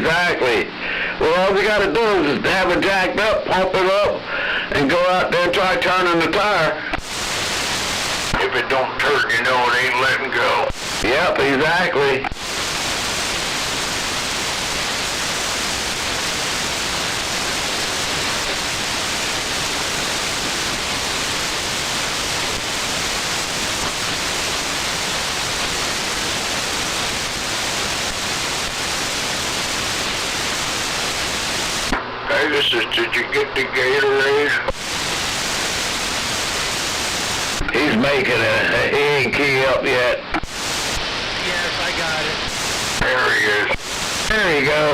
exactly. Well, all we gotta do is just have it jacked up, pump it up, and go out there and try turning the tire. If it don't turn, you know it ain't letting go. Yep, exactly. Hey, did you get the Gatorade? He's making it. He ain't key up yet. Yes, I got it. There he is. There you go.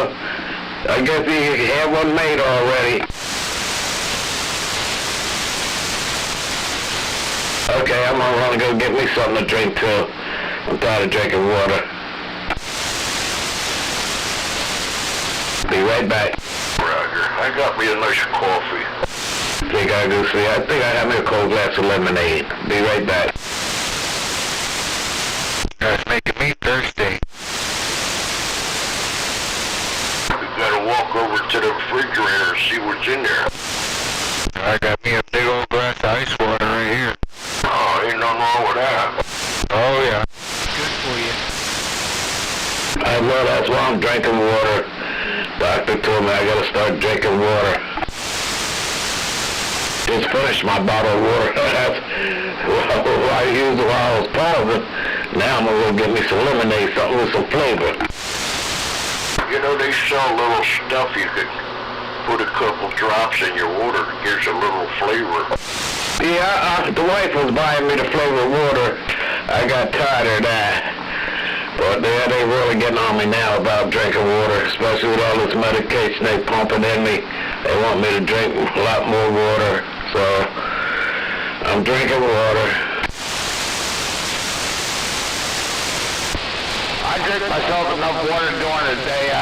I guess he had one made already. Okay, I'm gonna run and go get me something to drink too. I'm tired of drinking water. Be right back. Roger. I got me a nice coffee. Think I go see. I think I have me a cold glass of lemonade. Be right back. That's making me thirsty. We gotta walk over to the refrigerator and see what's in there. I got me a big old glass of ice water right here. Oh, ain't nothing wrong with that. Oh yeah. Good for you. I know that's why I'm drinking water. Doctor told me I gotta start drinking water. Just finished my bottle of water. That's what I used while I was pausing. Now I'm gonna go get me some lemonade, something with some flavor. You know, they sell little stuff you could put a couple drops in your water. It gives a little flavor. Yeah, the wife was buying me the flavored water. I got tired of that. But they really getting on me now about drinking water, especially with all this medication they pumping in me. They want me to drink a lot more water, so I'm drinking water. I drink myself enough water during the day,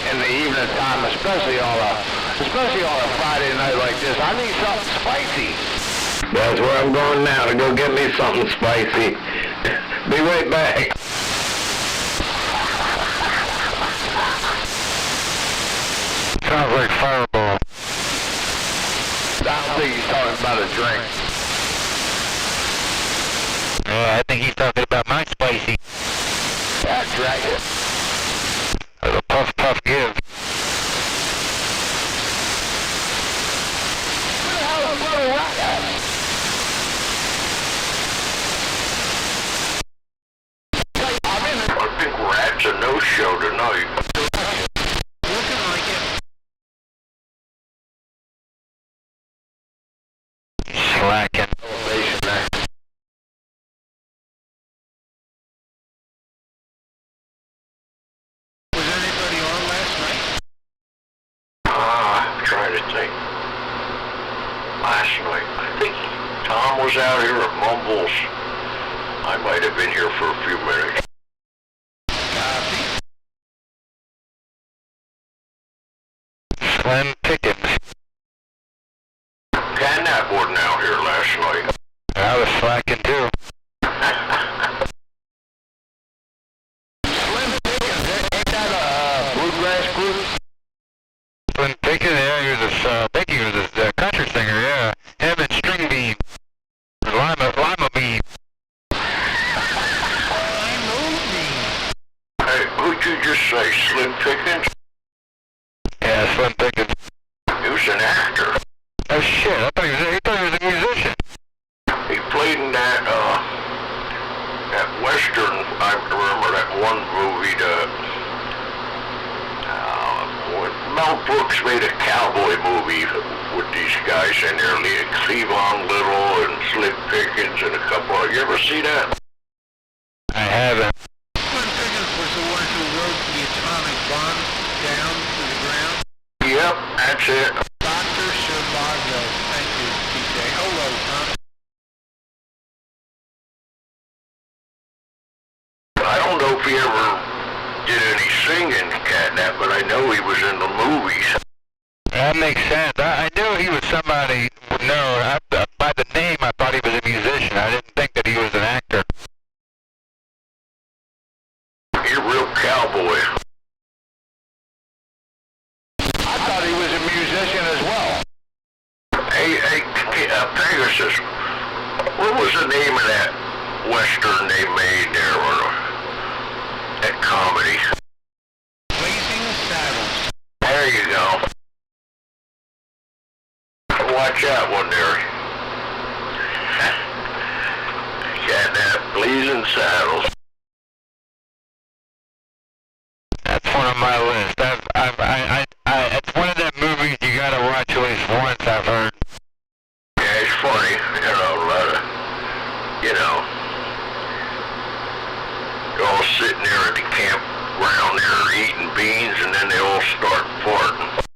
in the evening time, especially on a Friday night like this. I need something spicy. That's where I'm going now, to go get me something spicy. Be right back. Sounds like Fireball. I don't think he's talking about a drink. Yeah, I think he's talking about my spicy. That's right. A puff puff give. Where the hell is Brother Rock at? I think Rat's a no-show tonight. Looking like it. Slacking. Elevation there. Was anybody on last night? I'm trying to think. Last night, I think Tom was out here at Mumbles. I might have been here for a few minutes. Copy. Slim Pickens. Catnap wasn't out here last night. I was slacking too. Slim Pickens, ain't that a bluegrass group? Slim Pickens, yeah, he was I think he was a country singer, yeah. Him and String Bean. Lima Bean. Hey, who'd you just say, Slim Pickens? Yeah, Slim Pickens. He was an actor. Oh shit, I thought he was a musician. He played in that Western, I remember that one movie when Mel Brooks made a cowboy movie with these guys in there, Cleavon Little and Slim Pickens and a couple of, you ever see that? I haven't. Slim Pickens was the one who wrote the atomic bomb down to the ground. Yep, that's it. Dr. Zhivago. Thank you, TJ. Hello, Tom. I don't know if he ever did any singing, Catnap, but I know he was in the movies. That makes sense. I knew he was somebody known. By the name, I thought he was a musician. I didn't think that he was an actor. He's a real cowboy. watch out one there. Catnap, blazing saddles. That's one on my list. It's one of them movies you gotta watch at least once, I've heard. Yeah, it's funny, a lot of, they're all sitting there at the campground there eating beans, and then they all start farting.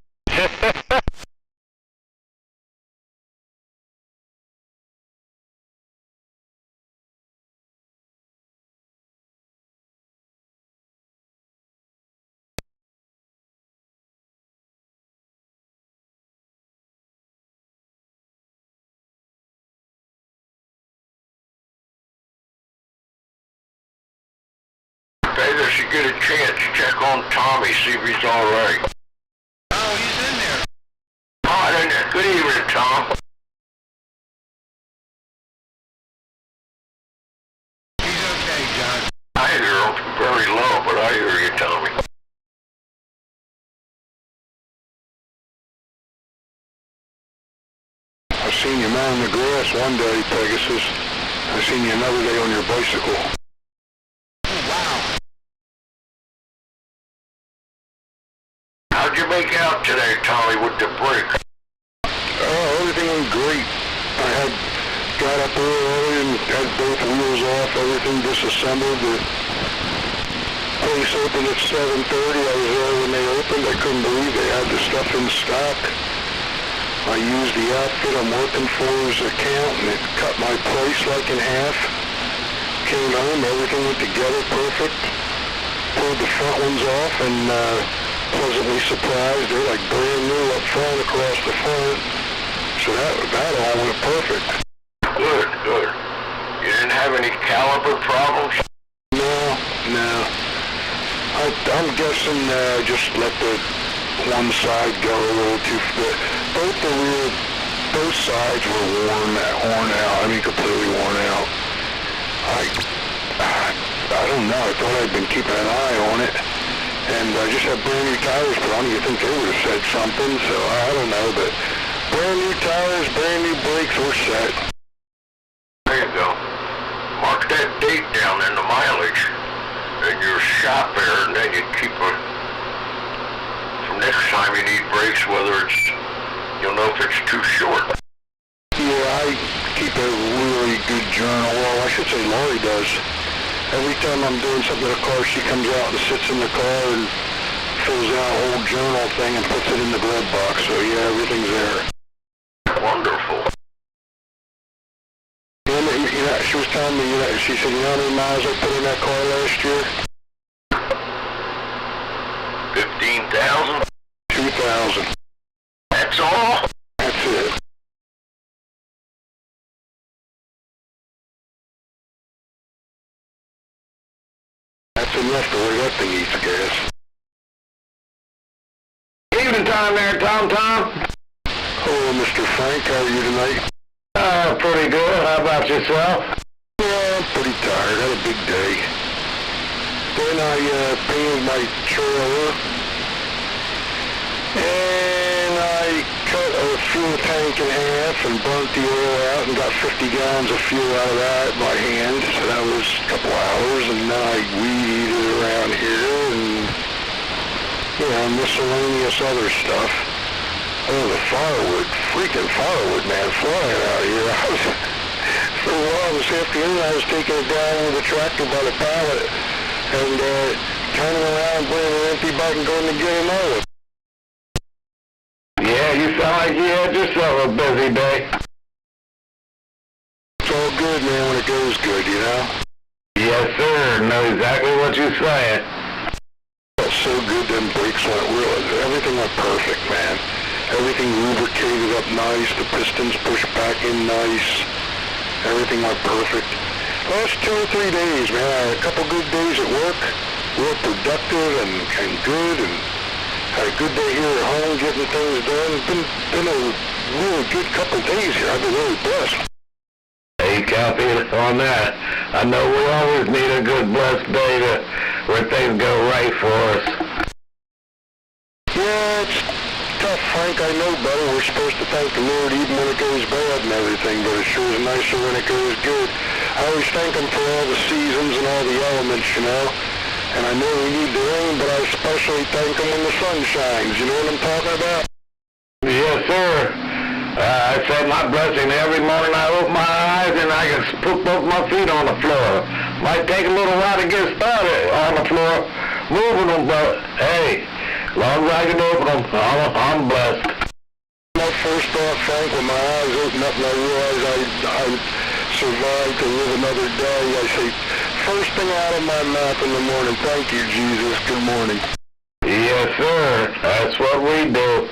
Maybe if you get a chance, check on Tommy, see if he's all right. Oh, he's in there. Oh, I didn't. Good evening, Tom. He's okay, John. I hear him very low, but I hear you, Tommy. I seen you mowing the grass one day, Pegasus. I seen you another day on your bicycle. Oh, wow. How'd you make out today, Tommy, with the brake? Oh, everything went great. I got up early and had both wheels off, everything disassembled. The place opened at 7:30. I was there when they opened. I couldn't believe they had the stuff in stock. I used the outfit I'm working for's account, and it cut my price like in half. Came home, everything went together perfect. Pulled the front ones off, and pleasantly surprised. They're like brand new up front across the front. So that all went perfect. Good, good. You didn't have any caliper problems? No. I'm guessing just let the one side go a little too. Both sides were worn out. I mean, completely worn out. I don't know. I thought I'd been keeping an eye on it, and I just had brand new tires put on. You think they would have said something? So I don't know, but brand new tires, brand new brakes, we're set. There you go. Mark that date down in the mileage in your shop there, and then you keep it. For next time you need brakes, whether it's, you'll know if it's too short. Yeah, I keep a really good journal. Well, I should say Lori does. Every time I'm doing something to the car, she comes out and sits in the car and fills out a whole journal thing and puts it in the glove box. So yeah, everything's there. Wonderful. And she was telling me, she said, you know how many miles I put in that car last year? 15,000? 2,000. That's all? That's it. That's enough the way that thing eats gas. Evening time there, Tom. Hello, Mr. Frank. How are you tonight? Pretty good. How about yourself? Yeah, I'm pretty tired. Had a big day. Then I painted my trailer, and I cut a fuel tank in half and burnt the oil out and got 50 gallons of fuel out of that by hand. So that was a couple hours, and then I weeded around here and, miscellaneous other stuff. Oh, the firewood, freaking firewood, man, flying out here. For a while this afternoon, I was taking it down with a tractor by the pallet and turning around, bringing an empty bike and going to get another. Yeah, you sound like you had yourself a busy day. It's all good, man, when it goes good, you know? Yes, sir. Know exactly what you're saying. Felt so good, them brakes went everything went perfect, man. Everything lubricated up nice, the pistons pushed back in nice. Everything went perfect. Last 2 or 3 days, man. I had a couple good days at work, real productive and good, and had a good day here at home getting things done. It's been a really good couple days here. I've been really blessed. Hey, copy on that. I know we always need a good blessed day where things go right for us. Yeah, it's tough, Frank, I know, brother. We're supposed to thank the Lord even when it goes bad and everything, but it sure is nicer when it goes good. I always thank him for all the seasons and all the elements, you know. And I know we need the rain, but I especially thank him when the sun shines. You know what I'm talking about? Yes, sir. I say my blessing every morning I open my eyes and I can put both my feet on the floor. Might take a little while to get started on the floor, moving them, but hey, as long as I can open them, I'm blessed. First off, Frank, when my eyes open up and I realize I survived to live another day, I say, first thing out of my mouth in the morning, thank you, Jesus, good morning. Yes, sir. That's what we do.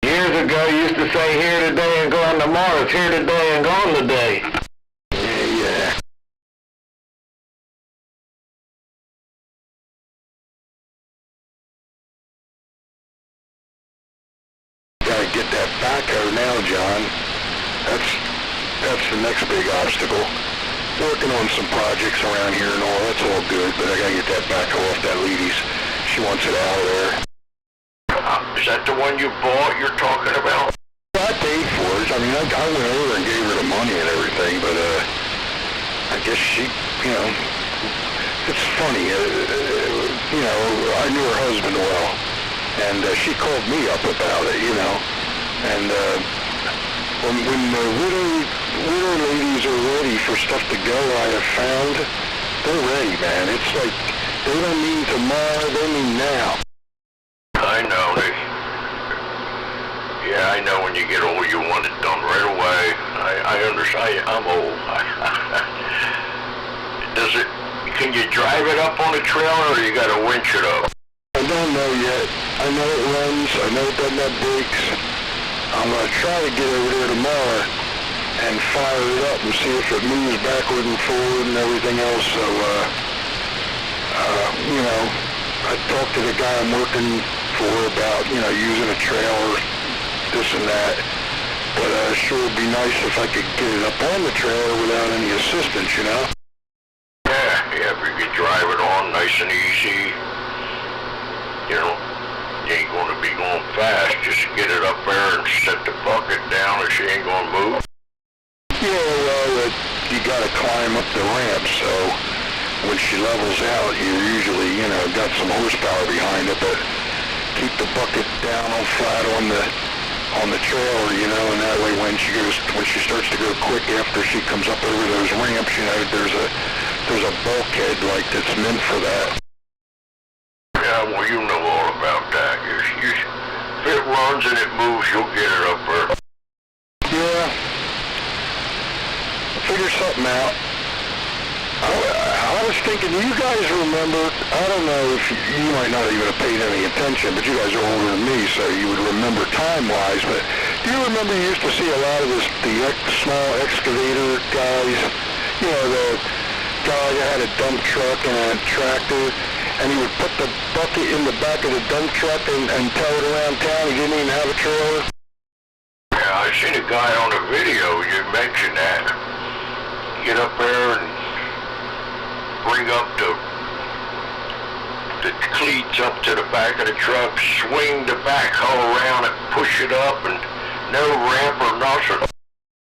Years ago, you used to say here today and gone tomorrow. It's here today and gone today. Yeah. Gotta get that backhoe now, John. That's the next big obstacle. Working on some projects around here and all, that's all good, but I gotta get that backhoe off that lady's. She wants it out of there. Is that the one you bought you're talking about? I paid for it. I mean, I went over and gave her the money and everything, but I guess she, you know, it's funny. You know, I knew her husband well, and she called me up about it, you know. And when the widow ladies are ready for stuff to go, I have found, they're ready, man. It's like, they don't mean tomorrow, they mean now. I know. Yeah, I know when you get old, you want it done right away. I understand. I'm old. Can you drive it up on a trailer, or you got to winch it up? I don't know yet. I know it runs. I know it doesn't have brakes. I'm going to try to get over there tomorrow and fire it up and see if it moves backward and forward and everything else. So, you know, I talked to the guy I'm working for about, you know, using a trailer, this and that. But sure would be nice if I could get it up on the trailer without any assistance, you know? Yeah, if you could drive it on nice and easy, you know, you ain't going to be going fast. Just get it up there and set the bucket down and she ain't going to move. Yeah, well, you got to climb up the ramp, so when she levels out, you usually, you know, got some horsepower behind it, but keep the bucket down on flat on the trailer, you know, and that way when she starts to go quick after she comes up over those ramps, you know, there's a bulkhead like that's meant for that. Yeah, well, you know all about that. If it runs and it moves, you'll get it up there. Yeah. Figure something out. I was thinking, you guys remember, I don't know if you might not even have paid any attention, but you guys are older than me, so you would remember time-wise, but do you remember you used to see a lot of the small excavator guys? You know, the guy that had a dump truck and a tractor, and he would put the bucket in the back of the dump truck and tow it around town. He didn't even have a trailer. Yeah, I seen a guy on the video, you mentioned that. Get up there and bring up the cleats up to the back of the truck, swing the backhoe around and push it up, and no ramp or nothing.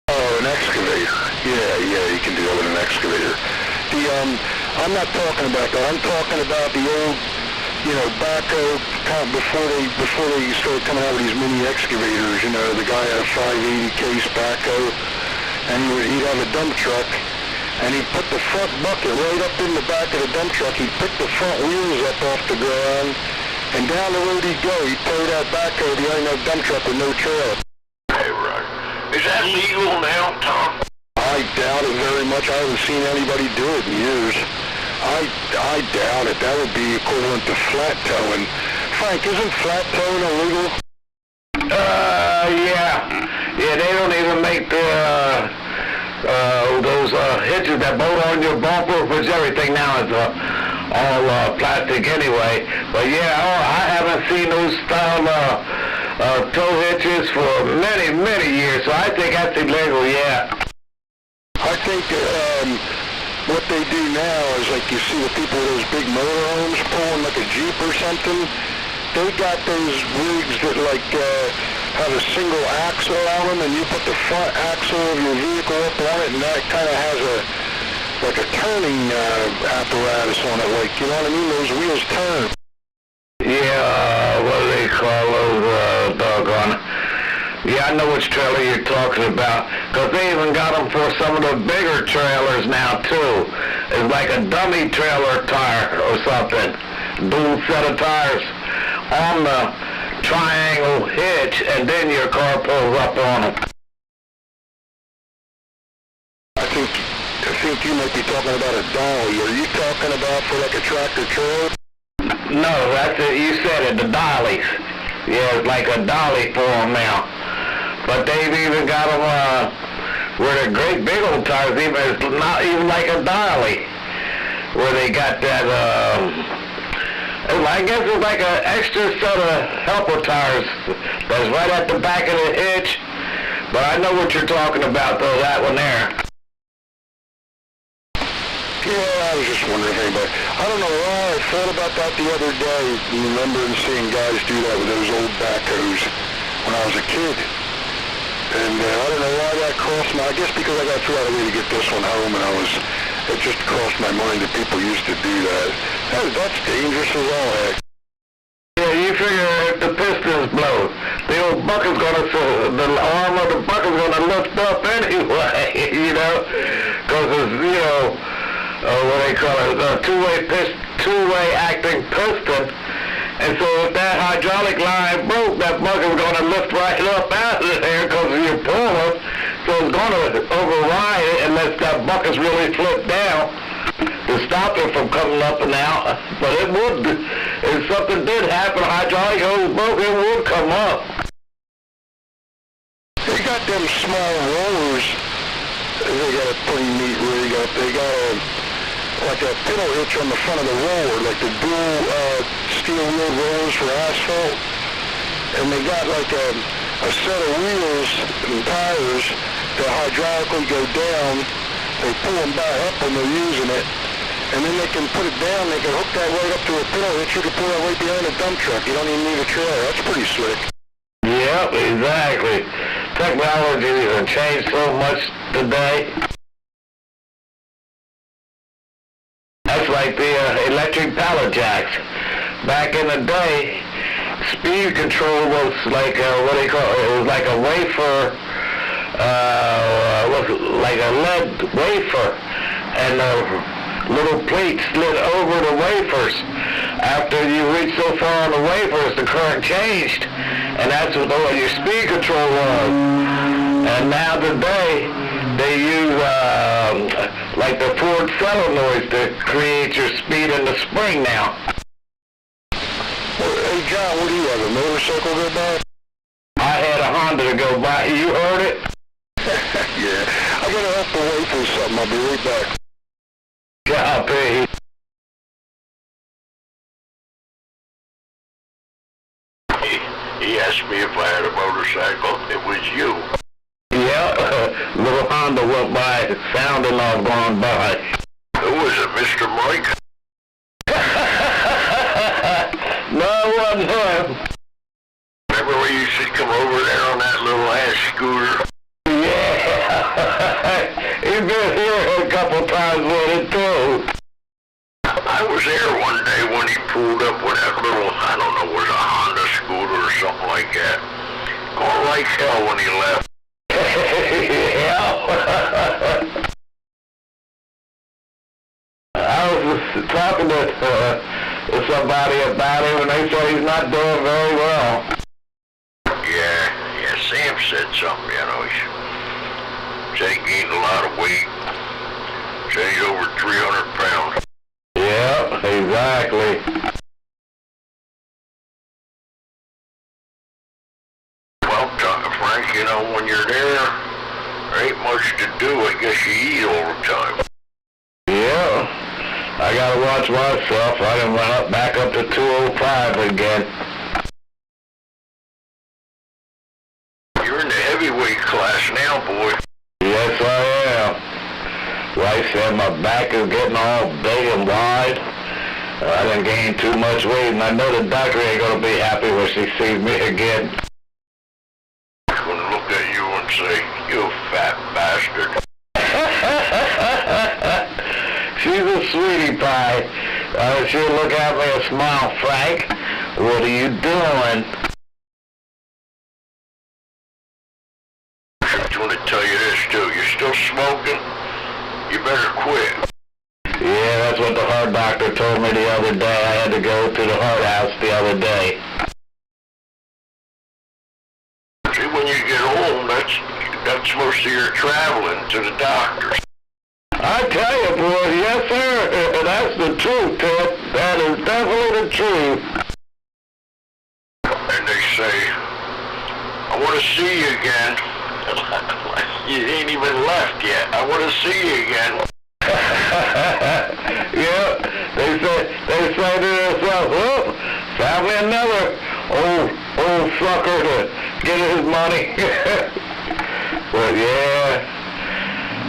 Oh, an excavator. Yeah, you can do that with an excavator. I'm not talking about that. I'm talking about the old, you know, backhoe before they started coming out with these mini excavators. You know, the guy had a 580 case backhoe, and he'd have a dump truck, and he'd put the front bucket right up in the back of the dump truck. He'd pick the front wheels up off the ground, and down the road he'd go. He'd tow that backhoe behind that dump truck with no trailer. Hey, right. Is that legal now, Tom? I doubt it very much. I haven't seen anybody do it in years. I doubt it. That would be equivalent to flat towing. Frank, isn't flat towing illegal? Yeah, they don't even make those hitches that bolt on your bumper, which everything now is all plastic anyway. But yeah, I haven't seen those style tow hitches for many, many years, so I think that's illegal, yeah. I think what they do now is like you see the people with those big motorhomes pulling like a Jeep or something, they got those rigs that like have a single axle on them, and you put the front axle of your vehicle up on it, and that kind of has like a turning apparatus on it, like, you know what I mean? Those wheels turn. Yeah, what do they call those, doggone? Yeah, I know which trailer you're talking about, because they even got them for some of the bigger trailers now, too. It's like a dummy trailer tire or something. Dual set of tires on the triangle hitch, and then your car pulls up on it. I think you might be talking about a dolly. Are you talking about for like a tractor trailer? No, that's it. You said it, the dollies. Yeah, it's like a dolly for them now. But they've even got them where they're great big old tires, even it's not even like a dolly, where they got that, I guess it's like an extra set of helper tires that's right at the back of the hitch. But I know what you're talking about, though, that one there. Yeah, I was just wondering if anybody... I don't know why I thought about that the other day, remembering seeing guys do that with those old backhoes when I was a kid. And I don't know why that crossed my... I guess because I got through out of the way to get this one home, and it just crossed my mind that people used to do that. That's dangerous as all heck. Yeah, you figure if the pistons blow, the old bucket's the arm of the bucket's gonna lift up anyway, you know? Because it's, you know, what they call it, a two-way acting piston. And so if that hydraulic line broke, that bucket's going to lift right up out of there because you're pulling. So it's going to override it unless that bucket's really flipped down to stop it from coming up and out. But it would, if something did happen, hydraulic hose broke, it would come up. They got them small rollers. They got a pretty neat rig up. They got like a pedal hitch on the front of the roller, like the dual steel-wheeled rollers for asphalt. And they got like a set of wheels and tires that hydraulically go down. They pull them back up when they're using it. And then they can put it down, they can hook that right up to a pedal hitch. You can pull that right behind a dump truck. You don't even need a trailer. That's pretty slick. Yep, exactly. Technology has changed so much today. That's like the electric pallet jacks. Back in the day, speed control was like what do you call it? It was like a wafer, like a lead wafer, and the little plate slid over the wafers. After you reached so far on the wafers, the current changed, and that's what your speed control was. And now today, they use like the Ford solenoids to create your speed in the spring now. Well, hey John, what do you have, a motorcycle go by? I had a Honda to go by. You heard it? Yeah. I gotta help the wife with something. I'll be right back. Copy. He asked me if I had a motorcycle. It was you. Yeah, little Honda went by, sounded like gone by. Who was it, Mr. Mike? No, it wasn't him. Remember when you used to come over there on that little ass scooter? Yeah, he's been here a couple times with it too. I was there one day when he pulled up with that little, I don't know, was a Honda scooter or something like that. Going like hell when he left. Yeah. I was talking to somebody about him, and they said he's not doing very well. Yeah, Sam said something, you know. He said he gained a lot of weight. Said he's over 300 pounds. Yeah, exactly. Well, Frank, you know, when you're there ain't much to do. I guess you eat all the time. Yeah. I gotta watch myself. I done went up back up to 205 again. You're in the heavyweight class now, boy. Yes, I am. Wife said my back is getting all big and wide. I done gained too much weight, and I know the doctor ain't gonna be happy when she sees me again. She's gonna look at you and say, "You fat bastard." She's a sweetie pie. She'll look at me and smile, "Frank, what are you doing?" I'm gonna tell you this too. You're still smoking? You better quit. Yeah, that's what the heart doctor told me the other day. I had to go to the heart house the other day. See, when you get home, that's most of your traveling to the doctors. I tell you, boy, yes, sir. That's the truth, Ted. That is definitely the truth. And they say, "I want to see you again." You ain't even left yet. "I want to see you again." Yeah, they say to themselves, "Oh, found me another old sucker to get his money." But yeah,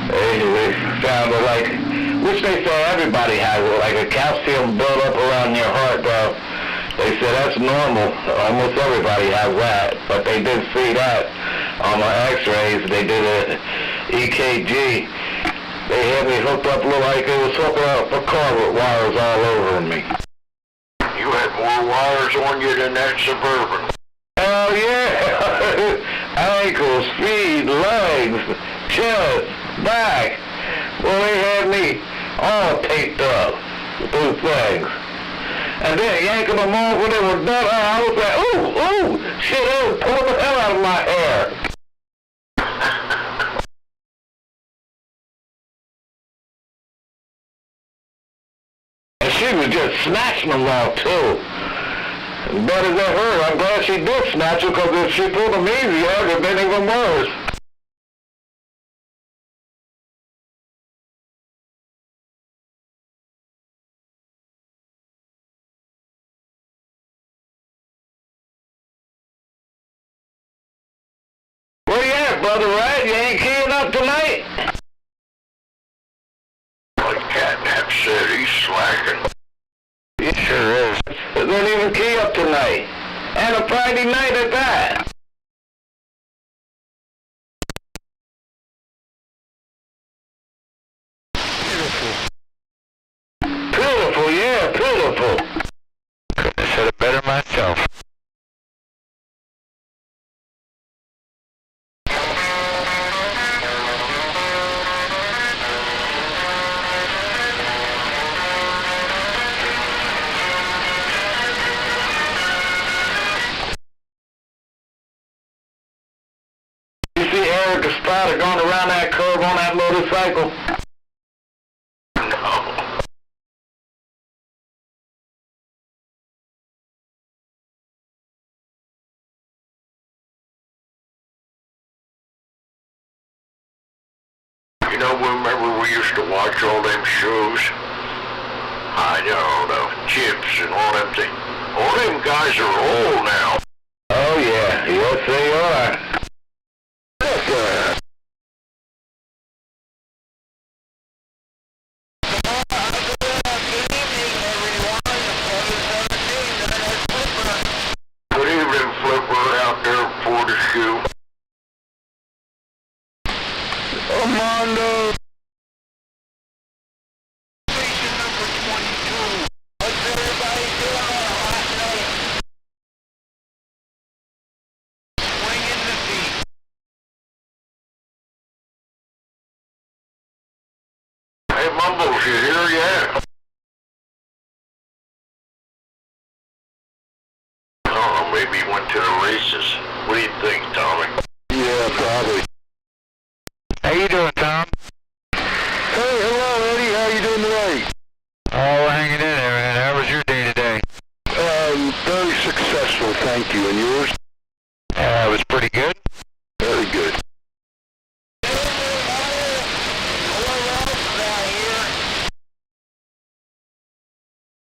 they sounded like, which they say everybody has it, like a calcium buildup around your heart, though. They said that's normal. Almost everybody has that. But they did see that on my x-rays. They did a EKG. They had me hooked up, looked like they was hooking up a car with wires all over me. You had more wires on you than that Suburban. Hell yeah! Ankles, feet, legs, chest, back. Well, they had me all taped up with those things. And then yanking them off when they were done. I was like, ooh, shit, they was pulling the hell out of my hair. And she was just snatching them off, too. As bad as that hurt, I'm glad she did snatch them, because if she pulled them easy, it would have been even worse. Where you at, Brother Red? You ain't keying up tonight? Like Catnap said, he's slacking. It sure is. They didn't even key up tonight. And a Friday night at that. Beautiful, yeah, beautiful. Couldn't have said it better myself. You see Eric Estrada going around that curve on that motorcycle? No. You know, remember we used to watch all them shows? I know, the Chips and all them things. All them guys are old now. Oh yeah, yes they are. Good evening, Flipper, out there for the shoe. Armando. Station number 22. What's everybody doing on a hot night? Swinging the feet. Hey, Mumbles, you here yet? Oh, maybe he went to the races. What do you think, Tommy? Yeah, probably. How you doing, Tom? Hey, hello, Eddie. How you doing tonight? Oh, hanging in there, man. How was your day today? Very successful, thank you. And yours? It was pretty good. Very good.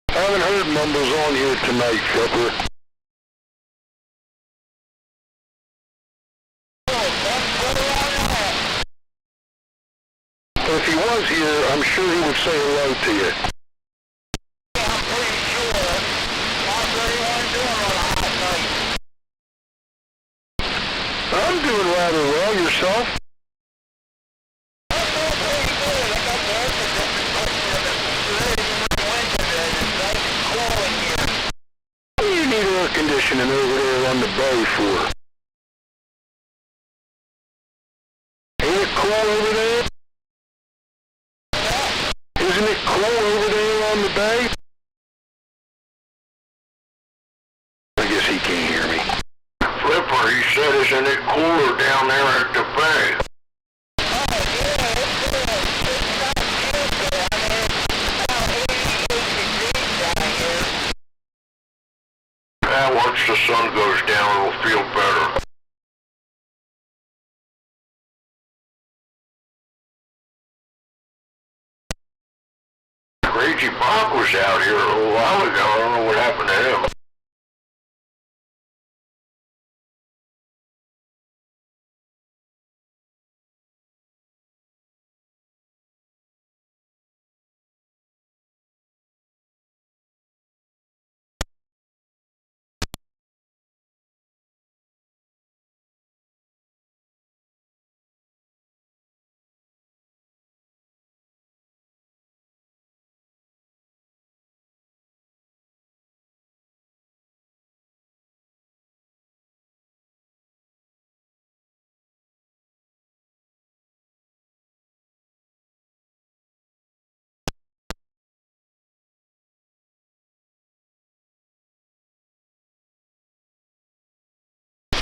I haven't heard Mumbles on here tonight, Flipper. If he was here, I'm sure he would say hello to you. I'm pretty fishing over there on the bay for? Ain't it cool over there? Isn't it cool over there on the bay? I guess he can't hear me. Flipper, he said, isn't it cooler down there at the bay? Yeah, once the sun goes down, it'll feel better. Crazy Bob was out here a little while ago. I don't know what happened to him.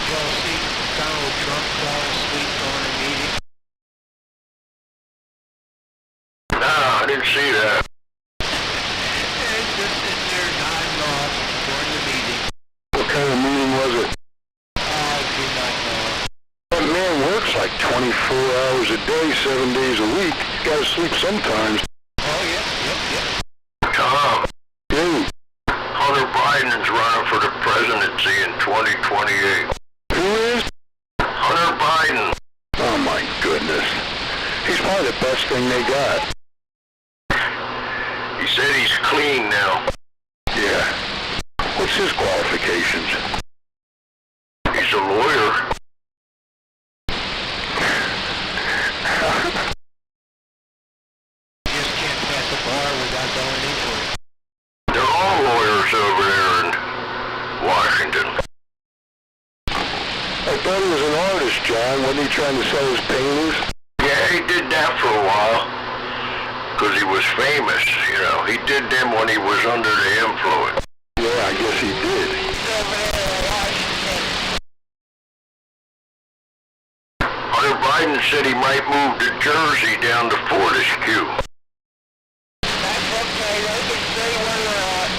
Y'all see Donald Trump fall asleep during a meeting? Nah, I didn't see that. And just sitting there nodding off during the meeting. What kind of meeting was it? I do not know. That man works like 24 hours a day, 7 days a week. He's got to sleep sometimes. Oh, yep. Tom, Dude, Hunter Biden's running for the presidency in 2028. who is? Hunter Biden. Oh my goodness. He's probably the best thing they got. He said he's clean now. Yeah. What's his qualifications? He's a lawyer. Just can't pass a bar without going into it. They're all lawyers over there in Washington. I thought he was an artist, John. Wasn't he trying to sell his paintings? Yeah, he did that for a while. Because he was famous, you know. He did them when he was under the influence. Yeah, I guess he did. Hunter Biden said he might move to Jersey down to Fortescue. That's okay. They can stay where they're at.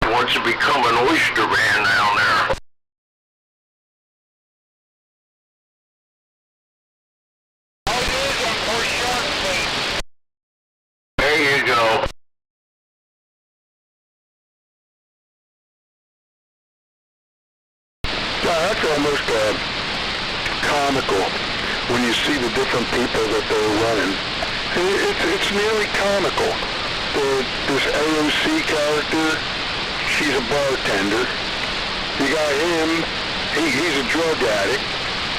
He wants to become an oyster man down there. There you go. That's almost comical when you see the different people that they're running. It's nearly comical. This AOC character, she's a bartender. You got him, he's a drug addict.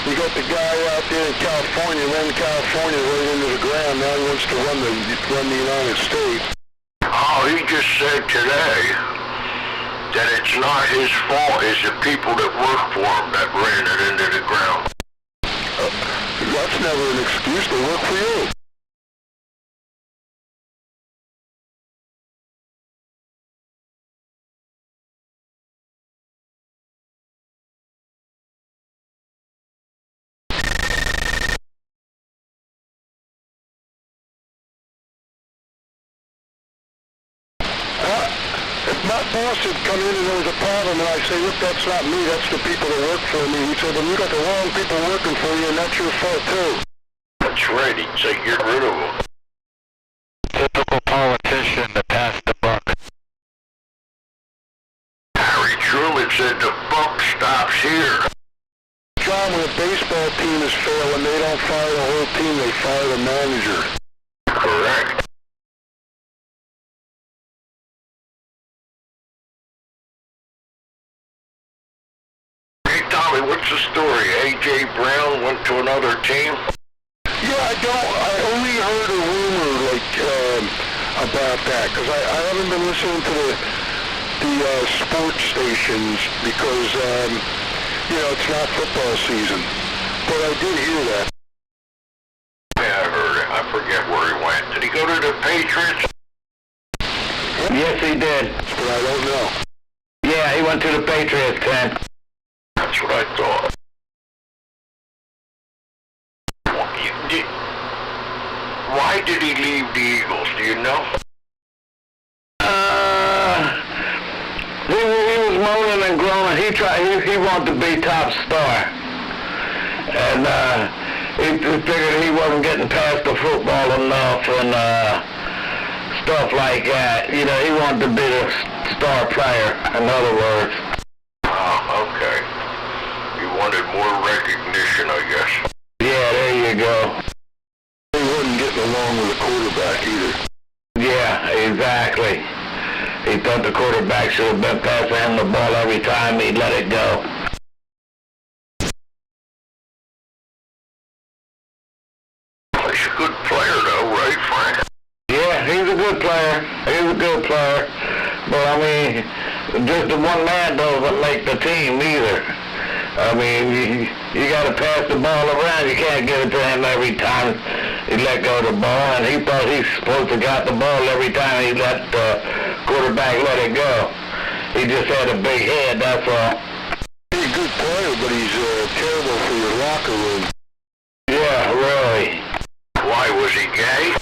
You got the guy out there in California, ran California right into the ground. Now he wants to run the United States. Oh, he just said today that it's not his fault, it's the people that work for him that ran it into the ground. That's never an excuse to work for you. If my boss had come in and there was a problem and I say, look, that's not me, that's the people that work for me, he'd say, well, you got the wrong people working for you and that's your fault too. That's right, he'd say get rid of them. Typical politician to pass the buck. Harry Truman said the buck stops here. John, when a baseball team is failing, they don't fire the whole team, they fire the manager. Correct. Hey Tommy, what's the story? A.J. Brown went to another team? Yeah, I only heard a rumor, like, about that, because I haven't been listening to the sports stations because, it's not football season. But I did hear that. Yeah, I heard it. I forget where he went. Did he go to the Patriots? Yes, he did. But I don't know. Yeah, he went to the Patriots camp. That's what I thought. Why did he leave the Eagles? Do you know? He was moaning and groaning. He wanted to be top star. And he figured he wasn't getting past the football enough and stuff like that. He wanted to be the star player, in other words. Oh, okay. He wanted more recognition, I guess. Yeah, there you go. He wasn't getting along with the quarterback either. Yeah, exactly. He thought the quarterback should have been passing him the ball every time he let it go. He's a good player, though, right, Frank? Yeah, he's a good player. He's a good player. But, I mean, just the one man doesn't make the team either. I mean, you got to pass the ball around. You can't give it to him every time he let go of the ball. And he thought he's supposed to got the ball every time he let the quarterback let it go. He just had a big head, that's all. He's a good player, but he's terrible for your locker room. Yeah, really. Why, was he gay?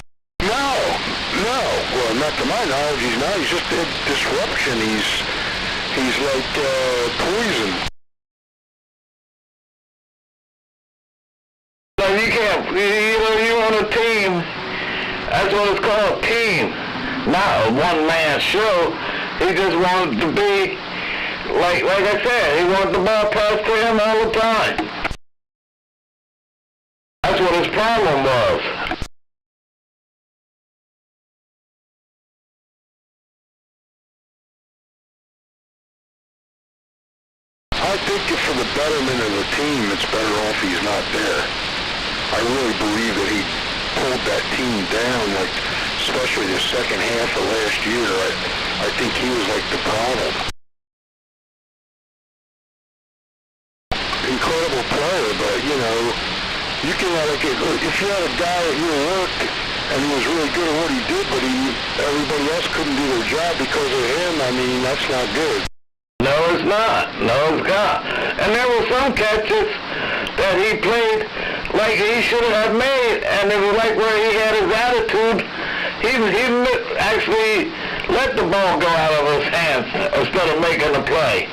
No. Well, not to my knowledge, he's not. He's just a disruption. He's like poison. No, you can't. You're on a team. That's what it's called, team. Not a one-man show. He just wanted to be, like I said, he wanted the ball passed to him all the time. That's what his problem was. I think if for the betterment of the team, it's better off he's not there. I really believe that he pulled that team down, like, especially the second half of last year. I think he was like the problem. Incredible player, but, you can if you had a guy at your work and he was really good at what he did, but everybody else couldn't do their job because of him, I mean, that's not good. No, it's not. No, it's not. And there were some catches that he played like he should have made, and it was like where he had his attitude. He actually let the ball go out of his hands instead of making the play.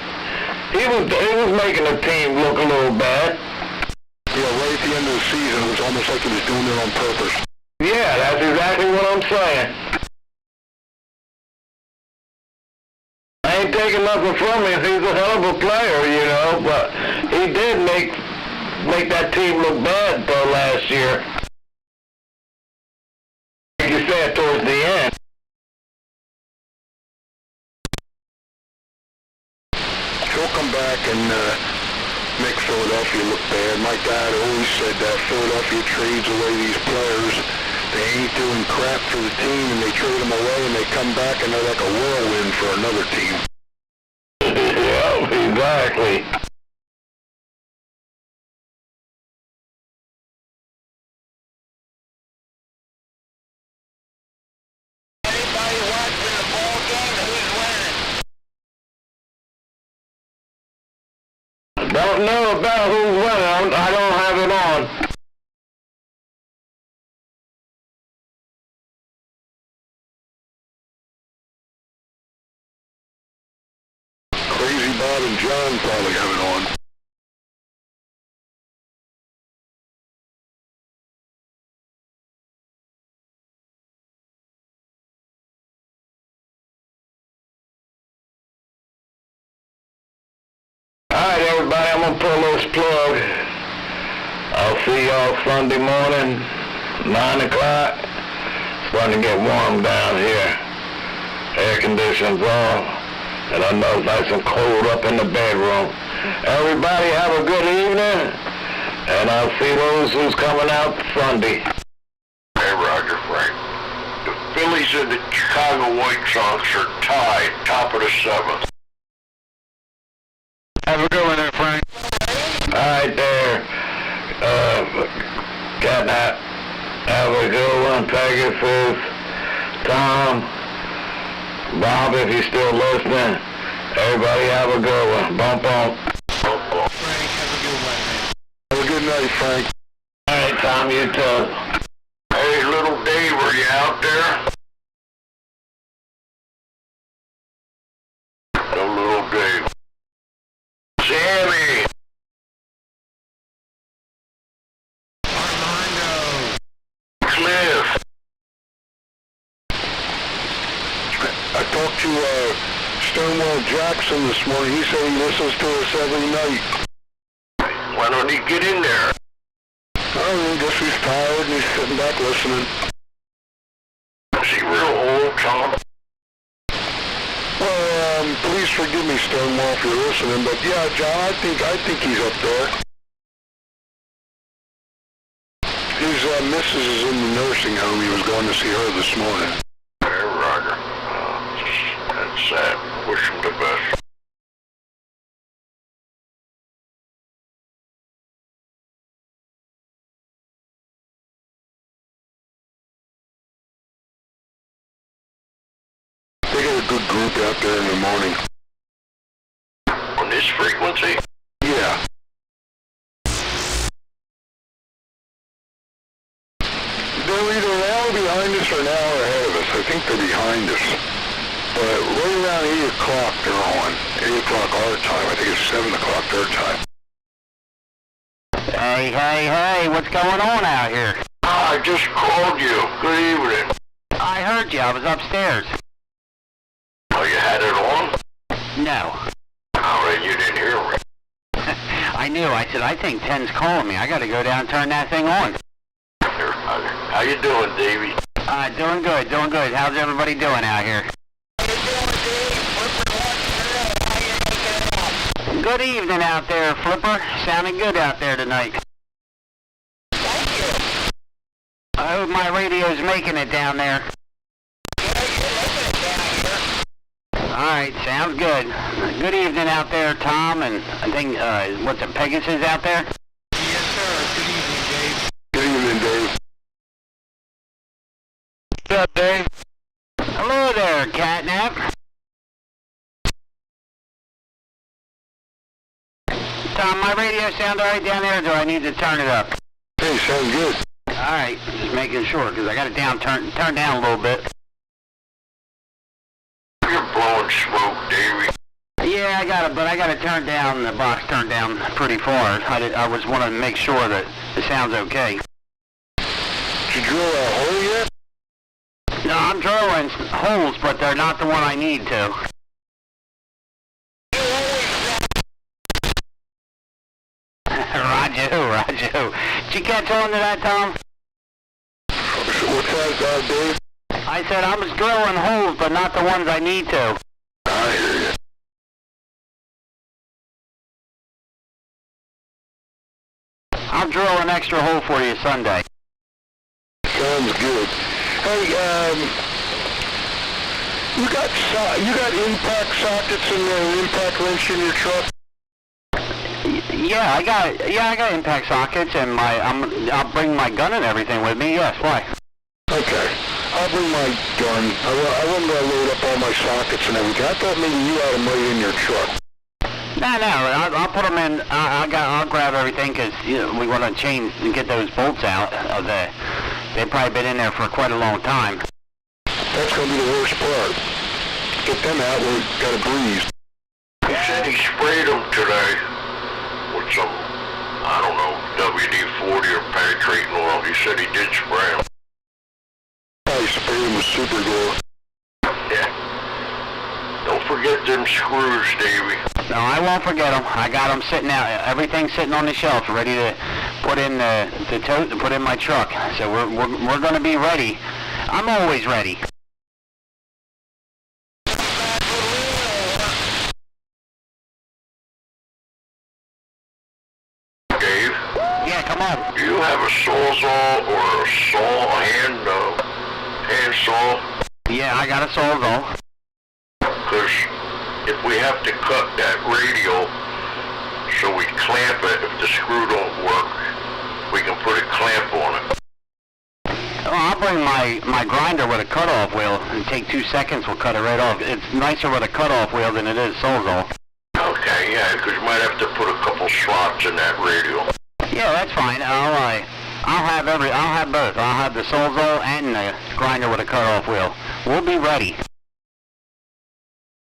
He was making the team look a little bad. Yeah, right at the end of the season, it was almost like he was doing it on purpose. Yeah, that's exactly what I'm saying. I ain't taking nothing from him. He's a hell of a player, but he did make that team look bad though last year. Like you said, towards the end. He'll come back and make Philadelphia look bad. My dad always said that Philadelphia trades away these players. They ain't doing crap for the team, and they trade them away, and they come back, and they're like a whirlwind for another team. Yeah, exactly. Anybody watching the ball game? Who's winning? Don't know about who's winning. I don't have it on. Crazy Bob and John probably have it on. Alright everybody, I'm gonna pull this plug. I'll see y'all Sunday morning, 9 o'clock. It's starting to get warm down here. Air conditioning's on, and I know it's nice and cold up in the bedroom. Everybody have a good evening, and I'll see those who's coming out Sunday. Hey, Roger, Frank. The Phillies are the Chicago White Sox are tied, top of the 7th. Have a good one there, Frank. Alright there. Catnap. Have a good one, Pegasus. Tom. Bob, if you're still listening. Everybody have a good one. Bump, bump. Frank, have a good one, man. Have a good night, Frank. Alright, Tom, you too. Hey, little Dave, are you out there? No, little Dave. Sammy! Armando. Cliff! I talked to Stonewall Jackson this morning. He said he listens to us every night. Why don't he get in there? I don't know, I guess he's tired and he's sitting back listening. Is he real old, Tom? Well, please forgive me, Stonewall, if you're listening, but yeah, John, I think he's up there. His missus is in the nursing home. He was going to see her this morning. Hey, Roger. That's sad. Wish him the best. They got a good group out there in the morning. On this frequency? Yeah. They're either an hour behind us or an hour ahead of us. I think they're behind us. But right around 8 o'clock they're on. 8 o'clock our time. I think it's 7 o'clock their time. Hey, what's going on out here? I just called you. Good evening. I heard you, I was upstairs. Oh, you had it on? No. All right, you didn't hear me. I knew, I said, I think Ten's calling me. I gotta go down and turn that thing on. Here, how you doing, Davey? Doing good. How's everybody doing out here? Good evening out there, Flipper. Sounding good out there tonight. Thank you. I hope my radio's making it down there. Yeah, you're making it down here. Alright, sounds good. Good evening out there, Tom, and I think, what's it, Pegasus out there? Yes, sir. Good evening, Dave. Good evening, Dave. What's up, Dave? Hello there, Catnap. Tom, my radio sound alright down there, or do I need to turn it up? Hey, sounds good. Alright, just making sure, because I got it turn down a little bit. You're blowing smoke, Davey. Yeah, I got it, but I got it turned down, the box turned down pretty far. I was wanting to make sure that it sounds okay. Did you drill a hole yet? No, I'm drilling holes, but they're not the one I need to. Ragchew. Did you catch on to that, Tom? What's that, Dave? I said I was drilling holes, but not the ones I need to. I hear you. I'll drill an extra hole for you Sunday. Sounds good. Hey, you got impact sockets and an impact wrench in your truck? Yeah, I got impact sockets, and I'll bring my gun and everything with me. Yes, why? Okay. I'll bring my gun. I wasn't going to load up all my sockets and everything. I thought maybe you had them right in your truck. No, I'll put them in. I'll grab everything because we want to change and get those bolts out of the. They've probably been in there for quite a long time. That's going to be the worst part. Get them out, we've got a breeze. He said he sprayed them today with some, I don't know, WD-40 or penetrating oil. He said he did spray them. Probably sprayed them with super glue. Yeah. Don't forget them screws, Davey. No, I won't forget them. I got them sitting out. Everything's sitting on the shelf, ready to put in the tote to put in my truck. So we're going to be ready. I'm always ready. Dave, Yeah, come on. do you have a sawzall or a saw hand saw? Yeah, I got a Sawzall. Because if we have to cut that radial so we clamp it, if the screw don't work, we can put a clamp on it. Oh, I'll bring my grinder with a cutoff wheel and take 2 seconds, we'll cut it right off. It's nicer with a cutoff wheel than it is Sawzall. Okay, yeah, because you might have to put a couple slots in that radial. Yeah, that's fine. I'll have both. I'll have the Sawzall and the grinder with a cutoff wheel. We'll be ready.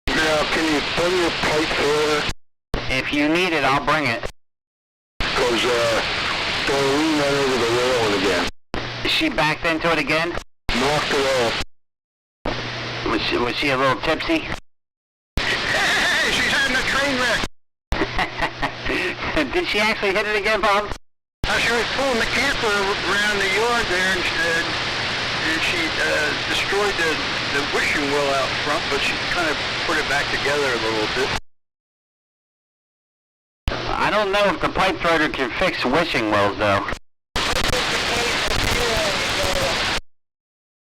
Now, can you bring your pipe further? If you need it, I'll bring it. Because, Doreen ran over the railing again. She backed into it again? Knocked it off. Was she a little tipsy? Hey, she's having a train wreck. Did she actually hit it again, Bob? She was pulling the camper around the yard there, and she destroyed the wishing well out front, but she kind of put it back together a little bit. I don't know if the pipe threader can fix wishing wells, though.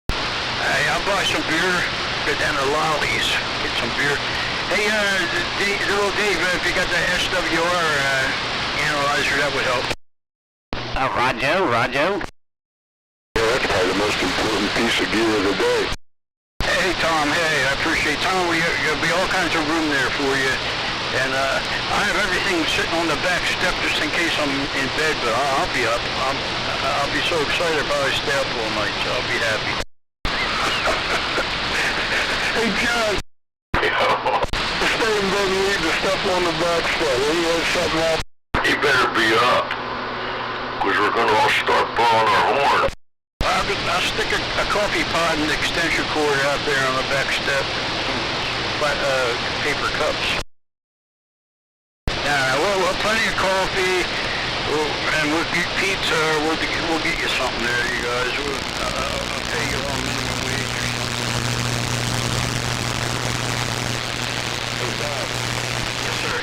Hey, I'll buy some beer, go down to Lolly's, get some beer. Hey, little Dave, if you got the SWR analyzer, that would help. Ragchew? Yeah, that's probably the most important piece of gear of the day. Hey, Tom, hey, I appreciate Tom. There'll be all kinds of room there for you. And I have everything sitting on the back step just in case I'm in bed, but I'll be up. I'll be so excited if I stay up all night, so I'll be happy. Hey, John. Stay in bed and leave the stuff on the back step. Will you have something up? He better be up, because we're going to all start blowing our horn. I'll stick a coffee pot and extension cord out there on the back step. Some paper cups. Well, plenty of coffee, and we'll get pizza. We'll get you something there, you guys. I'll pay you on minimum wage. Hey, Bob. Yes, sir.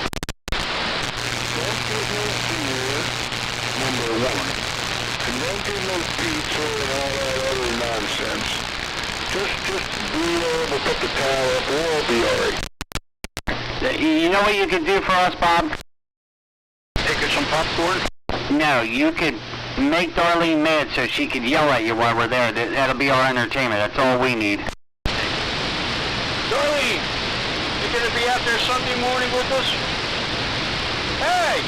Don't give no beer, number one. And don't give no pizza and all that other nonsense. Just breathe over, put the towel up, we'll all be alright. You know what you could do for us, Bob? Take us some popcorn. No, you could make Darlene mad so she could yell at you while we're there. That'll be our entertainment. That's all we need. Darlene, you gonna be out there Sunday morning with us? Hey!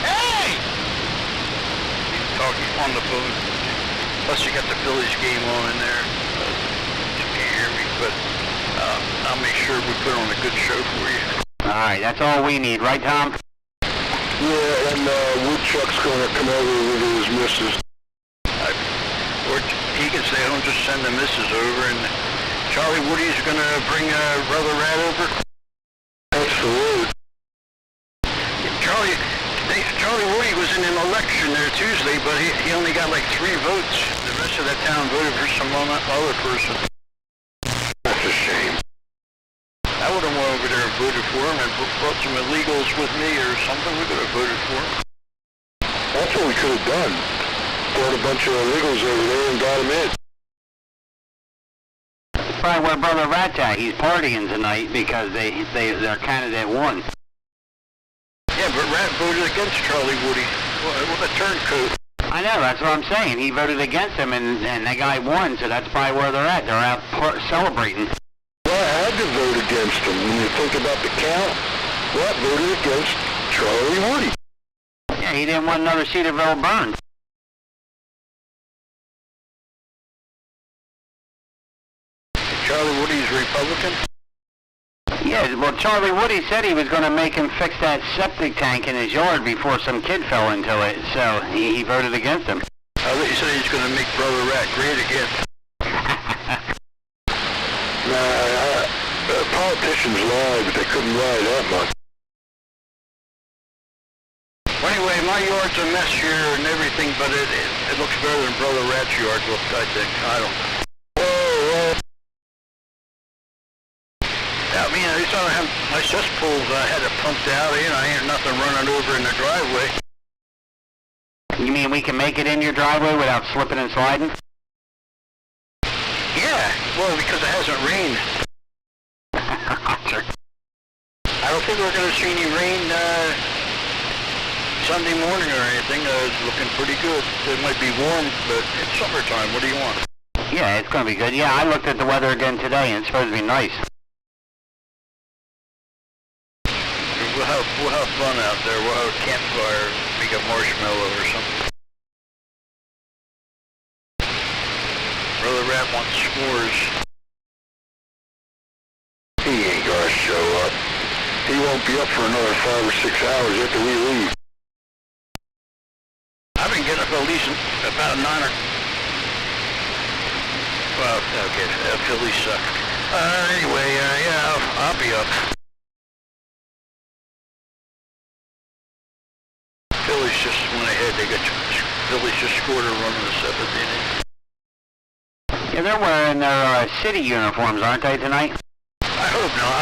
Hey! She's talking on the phone. Plus you got the Phillies game on in there. You can't hear me, but I'll make sure we put on a good show for you. All right, that's all we need, right, Tom? Yeah, and Woodchuck's gonna come over with his missus. Or he can stay home, just send the missus over, and Charlie Woody's gonna bring Brother Rat over. That's the word. Charlie Woody was in an election there Tuesday, but he only got like 3 votes. The rest of the town voted for some other person. That's a shame. I would have went over there and voted for him and brought some illegals with me or something. We could have voted for him. That's what we could have done. Brought a bunch of illegals over there and got them in. That's probably where Brother Rat's at. He's partying tonight because their candidate won. Yeah, but Rat voted against Charlie Woody. What a turncoat. I know, that's what I'm saying. He voted against him, and that guy won, so that's probably where they're at. They're out celebrating. Well, I had to vote against him. When you think about the count, Rat voted against Charlie Woody. Yeah, he didn't want another Cedarville burned. Charlie Woody's Republican? Yeah, well, Charlie Woody said he was going to make him fix that septic tank in his yard before some kid fell into it, so he voted against him. I thought you said he's going to make Brother Rat great again. Politicians lied, but they couldn't lie that much. Well, anyway, my yard's a mess here and everything, but it looks better than Brother Rat's yard looked, I think. I don't know. I mean, I used to have my cesspools, I had it pumped out, I ain't nothing running over in the driveway. You mean we can make it in your driveway without slipping and sliding? Yeah, Well, because it hasn't rained. I don't think we're going to see any rain Sunday morning or anything. It's looking pretty good. It might be warm, but it's summertime. What do you want? Yeah, it's going to be good. Yeah, I looked at the weather again today, and it's supposed to be nice. We'll have fun out there. We'll have a campfire, make a marshmallow or something. Brother Rat wants s'mores. He ain't gonna show up. He won't be up for another 5 or 6 hours after we leave. I've been getting up at least about 9 or... Well, okay, Philly suck. Anyway, yeah, I'll be up. Phillies just went ahead. Phillies just scored a run in the 7th inning. Yeah, they're wearing their city uniforms, aren't they, tonight? I hope not.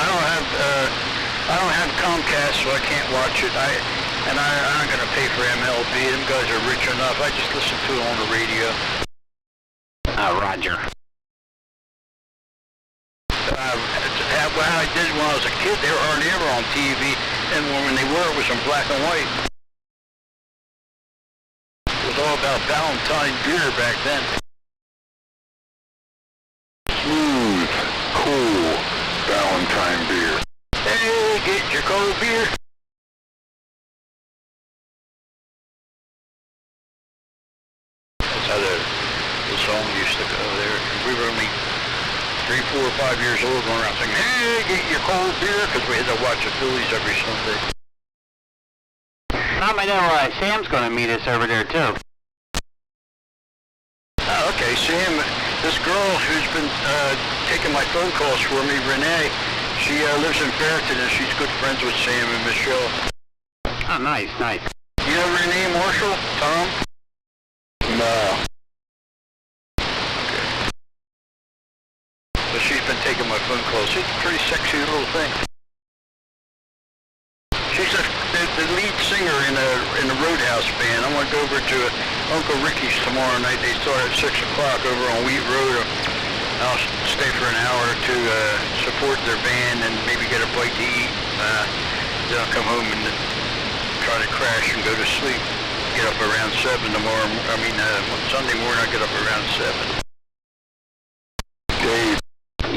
I don't have Comcast, so I can't watch it. I'm not gonna pay for MLB. Them guys are rich enough. I just listen to it on the radio. Roger. Well, I did when I was a kid. They were hardly ever on TV, and when they were, it was in black and white. It was all about Valentine beer back then. Smooth, cool Valentine beer. Hey, get your cold beer. That's how the song used to go there. We were only 3, 4, or 5 years old going around saying, hey, get your cold beer, because we had to watch the Phillies every Sunday. I know Sam's going to meet us over there, too. Oh, okay, Sam, this girl who's been taking my phone calls for me, Renee, she lives in Barrington, and she's good friends with Sam and Michelle. Oh, nice, nice. You know Renee Marshall, Tom? No. Okay. So she's been taking my phone calls. She's a pretty sexy little thing. She's the lead singer in a Roadhouse band. I'm going to go over to Uncle Ricky's tomorrow night. They start at 6 o'clock over on Wheat Road. I'll stay for an hour to support their band and maybe get a bite to eat. Then I'll come home and try to crash and go to sleep. Get up around 7 tomorrow. Sunday morning I'll get up around 7. Dave,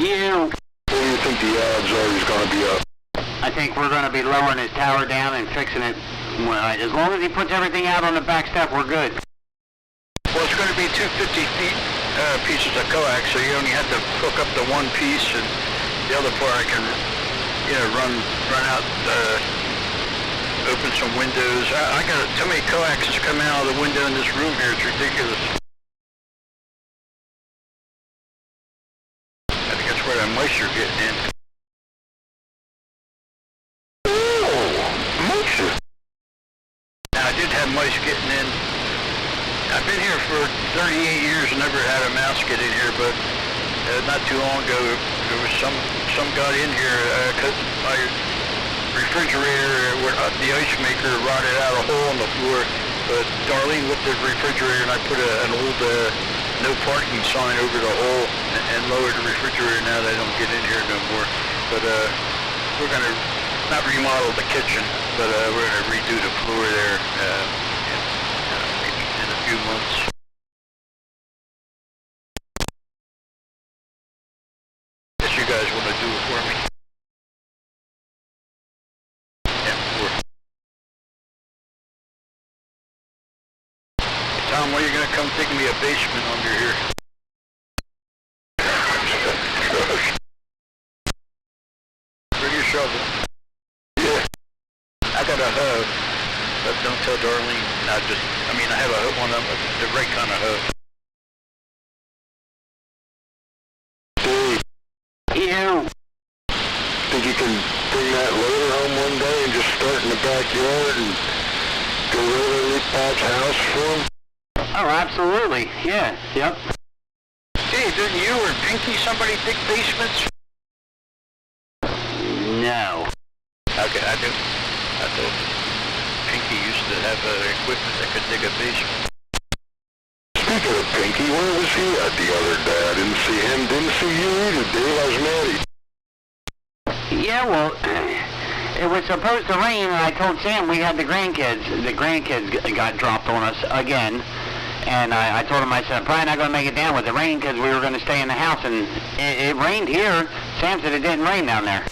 You. what do you think the odds are he's gonna be up? I think we're going to be lowering his tower down and fixing it. Well, as long as he puts everything out on the back step, we're good. Well, it's going to be 2 50-feet pieces of coax, so you only have to hook up the one piece, and the other part I can, run out, open some windows. I got too many coaxes coming out of the window in this room here. It's ridiculous. I think that's where the mice are getting in. I did have mice getting in. I've been here for 38 years and never had a mouse get in here, but not too long ago there was some got in here because my refrigerator, the ice maker, rotted out a hole in the floor. But Darlene whipped the refrigerator and I put an old no parking sign over the hole and lowered the refrigerator. Now they don't get in here no more. But we're going to not remodel the kitchen, but we're going to redo the floor there maybe in a few months. Guess you guys want to do it for me? Yeah, sure. Tom, when are you going to come dig me a basement under here? Bring your shovel. I got a hoe, but don't tell Darlene. I have a hoe on the right kind of hoe. Dave, You. think you can bring that loader home one day and just start in the backyard and go right underneath Bob's house for him? Oh, absolutely. Yeah, yep. Hey, didn't you or Pinky somebody dig basements? No. Okay, I do. I thought Pinky used to have equipment that could dig a basement. Speaking speaking of Pinky, where was he at the other day? I didn't see him. Didn't see you either, Dave. I was mad at you. Yeah, well, it was supposed to rain, and I told Sam we had the grandkids. The grandkids got dropped on us again. And I told him, I said, I'm probably not going to make it down with the rain because we were going to stay in the house. And it rained here. Sam said it didn't rain down there.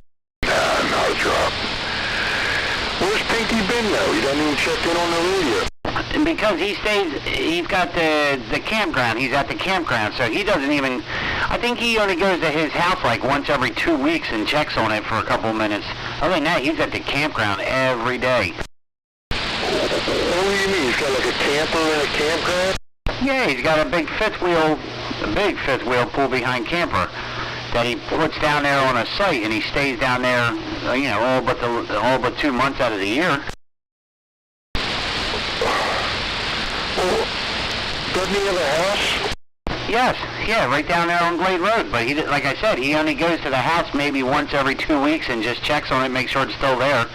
Nah, not a drop. Where's Pinky been, though? He doesn't even check in on the radio. Because he's got the campground. He's at the campground, so he doesn't even, I think he only goes to his house like once every 2 weeks and checks on it for a couple of minutes. Other than that, he's at the campground every day. What do you mean? He's got like a camper and a campground? Yeah, he's got a big fifth wheel pull behind camper that he puts down there on a site, and he stays down there, all but 2 months out of the year. Well, doesn't he have a house? Yes, yeah, right down there on Glade Road. But he, like I said, he only goes to the house maybe once every 2 weeks and just checks on it, make sure it's still there.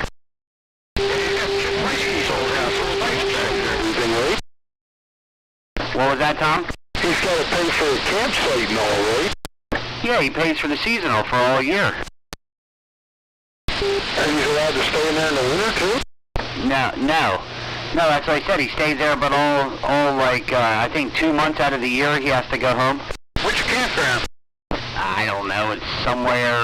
What was that, Tom? He's got to pay for a campsite and all, right? Yeah, he pays for the seasonal for all year. And he's allowed to stay in there in the winter, too? No, that's what I said. He stays there, but all like, I think 2 months out of the year he has to go home. Which campground? I don't know. It's somewhere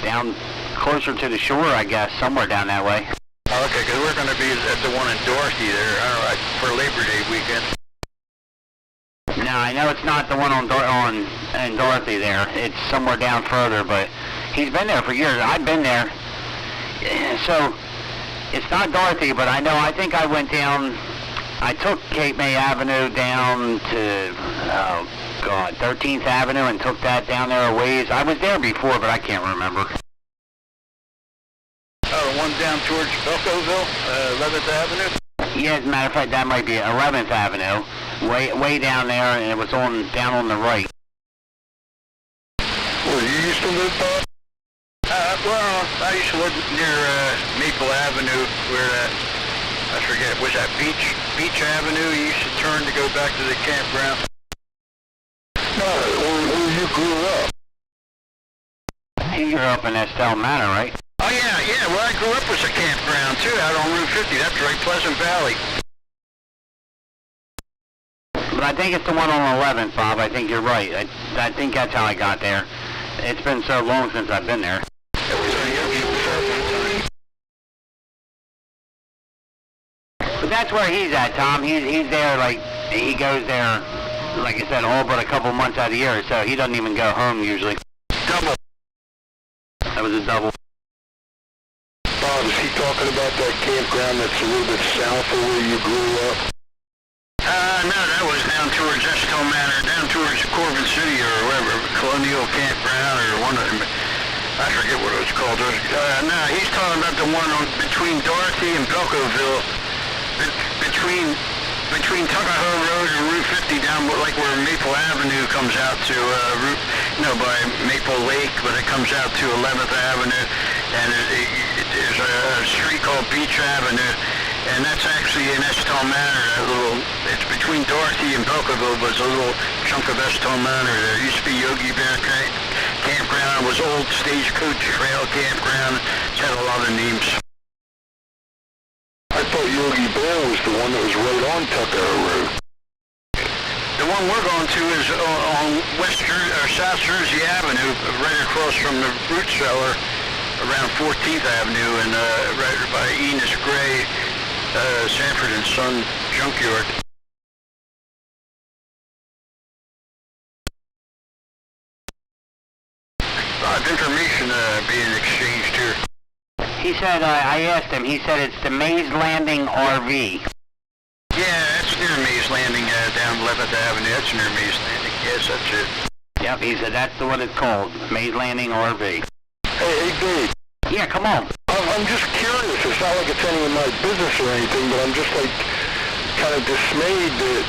down closer to the shore, I guess. Somewhere down that way. Oh, okay, because we're going to be at the one in Dorothy there, for Labor Day weekend. No, I know it's not the one in Dorothy there. It's somewhere down further, but he's been there for years. I've been there. So, it's not Dorothy, but I think I went down, I took Cape May Avenue down to, 13th Avenue and took that down there a ways. I was there before, but I can't remember. Oh, the one down towards Belcoville, 11th Avenue? Yeah, as a matter of fact, that might be 11th Avenue, way down there, and it was down on the right. Where you used to live, Bob? Well, I used to live near Maple Avenue, where I forget, was that Beach Avenue? You used to turn to go back to the campground. No, where you grew up. You grew up in Estelle Manor, right? Oh, yeah, where I grew up was a campground, too, out on Route 50. That's right, Pleasant Valley. But I think it's the one on 11th, Bob. I think you're right. I think that's how I got there. It's been so long since I've been there. But that's where he's at, Tom. He's there, like, he goes there, like I said, all but a couple months out of the year, so he doesn't even go home usually. Double. That was a double. Bob, is he talking about that campground that's a little bit south of where you grew up? No, that was down towards Estelle Manor, down towards Corbin City or wherever, Colonial Campground or one of them. I forget what it was called. No, he's talking about the one between Dorothy and Belcoville, between Tuckahoe Road and Route 50 down like where Maple Avenue comes out to by Maple Lake, but it comes out to 11th Avenue, and there's a street called Beach Avenue, and that's actually in Estelle Manor. It's between Dorothy and Belcoville, but it's a little chunk of Estelle Manor. There used to be Yogi Bear Campground. It was Old Stagecoach Trail Campground. It's had a lot of names. I thought Yogi Bear was the one that was right on Tuckahoe Road. The one we're going to is on South Jersey Avenue, right across from the fruit cellar, around 14th Avenue, and right by Enos Gray, Sanford and Son Junkyard. Information being exchanged here. He said, I asked him, he said it's the Mays Landing RV. Yeah, that's near Mays Landing, down 11th Avenue. That's near Mays Landing. Yes, that's it. Yep, he said that's what it's called, Mays Landing RV. Hey, Dave. Yeah, come on. I'm just curious. It's not like it's any of my business or anything, but I'm just like kind of dismayed that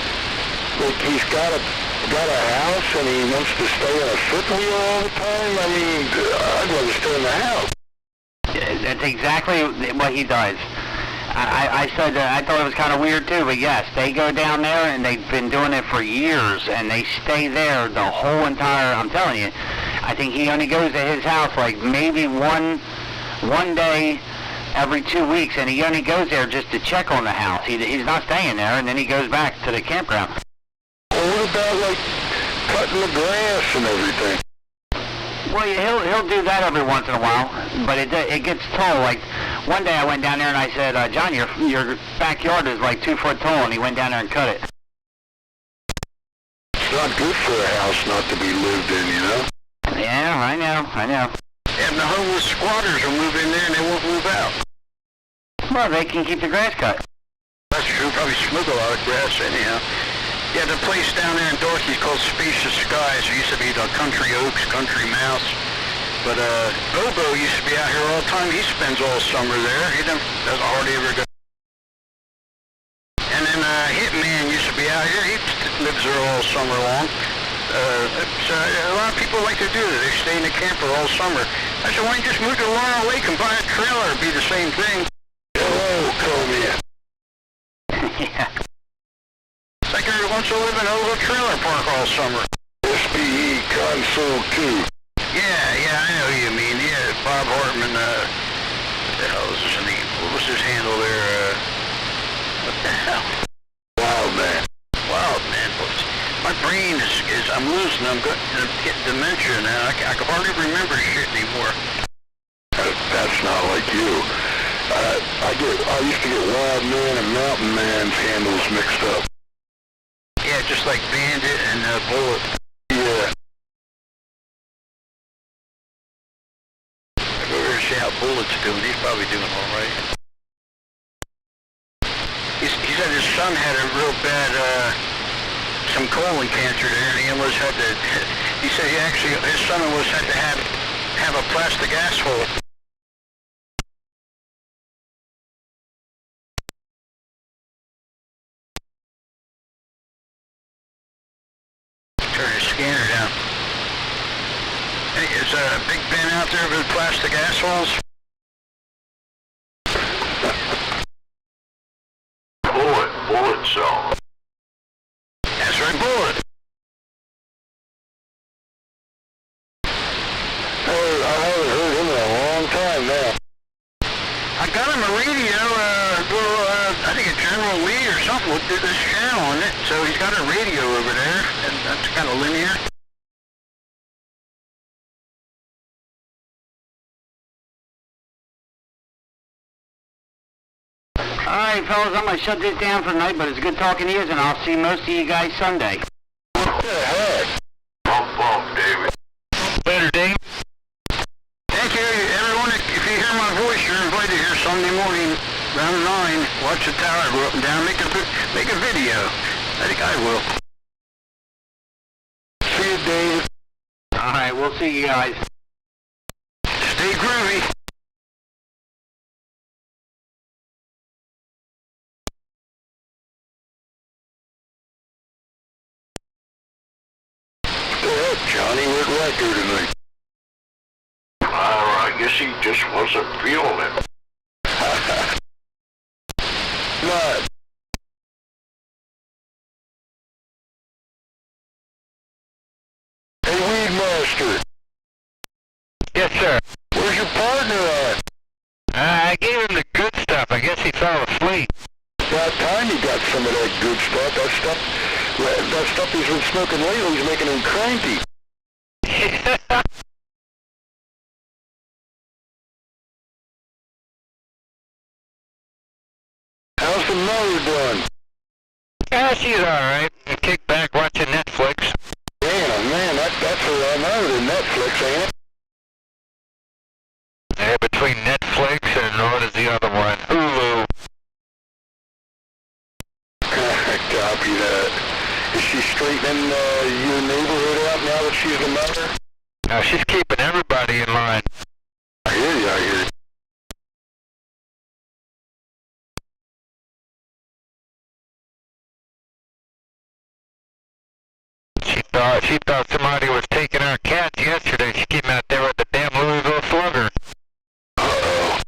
like he's got a house and he wants to stay in a fifth wheel all the time. I mean, I'd rather stay in the house. That's exactly what he does. I said that I thought it was kind of weird too, but yes, they go down there and they've been doing it for years, and they stay there the whole entire. I'm telling you, I think he only goes to his house like maybe one day every 2 weeks, and he only goes there just to check on the house. He's not staying there, and then he goes back to the campground. Well, what about like cutting the grass and everything? Well, he'll do that every once in a while, but it gets tall. Like one day I went down there and I said, John, your backyard is like 2 foot tall, and he went down there and cut it. It's not good for a house not to be lived in, you know? Yeah, I know. And the homeless squatters will move in there and they won't move out. Well, they can keep the grass cut. That's true. Probably smoke a lot of grass anyhow. Yeah, the place down there in Dorothy's called Spacious Skies. It used to be the Country Oaks, Country Mouse. But Bobo used to be out here all the time. He spends all summer there. He doesn't hardly ever go. And then Hitman used to be out here. He lives there all summer long. So a lot of people like to do that. They stay in the camper all summer. I said, why don't you just move to Laurel Lake and buy a trailer? It'd be the same thing. Hello, Comey. Yeah. It's like everyone wants to live in a little trailer park all summer. SBE Console 2. Yeah, I know who you mean. Yeah, Bob Hartman, what the hell is his name? What was his handle there? What the hell? Wild man. Wild man. My brain is I'm losing. I'm getting dementia now. I can hardly remember shit anymore. That's not like you. I used to get Wild Man and Mountain Man's handles mixed up. Yeah, just like Bandit and Bullet. Yeah. I go over to see how Bullet's doing. He's probably doing all right. He said his son had a real bad, some colon cancer there, and he almost had to, he said his son almost had to have a plastic asshole. Turn his scanner down. Hey, is a Big Ben out there with plastic assholes? Bullet cell. That's right, Bullet. I haven't heard him in a long time now. I got him a radio, I think a General Lee or something with this channel on it, so he's got a radio over there, and that's kind of linear. Alright, fellas, I'm going to shut this down for tonight, but it's good talking to you, and I'll see most of you guys Sunday. What the heck? Bump, David. Later, Dave. Thank you, everyone. If you hear my voice, you're invited here Sunday morning around 9. Watch the tower go up and down. Make a video. I think I will. See you, Dave. Alright, we'll see you guys. Stay groovy. Johnny went record tonight. I guess he just wasn't feeling it. Not. Hey, Weed Master. Yes, sir. Where's your partner at? I gave him the good stuff. I guess he fell asleep. About time you got some of that good stuff. That stuff he's been smoking lately is making him cranky. How's the mother doing? Yeah, she's alright. Kick back watching Netflix. Man, that's a lot more than Netflix, ain't it? Yeah, between Netflix and what is the other one? Hulu. Copy that. Is she straightening your neighborhood out now that she's the mother? Now she's keeping everybody in line. I hear you. She thought somebody was taking our cats yesterday. She came out there with the damn Louisville Slugger. Uh-oh.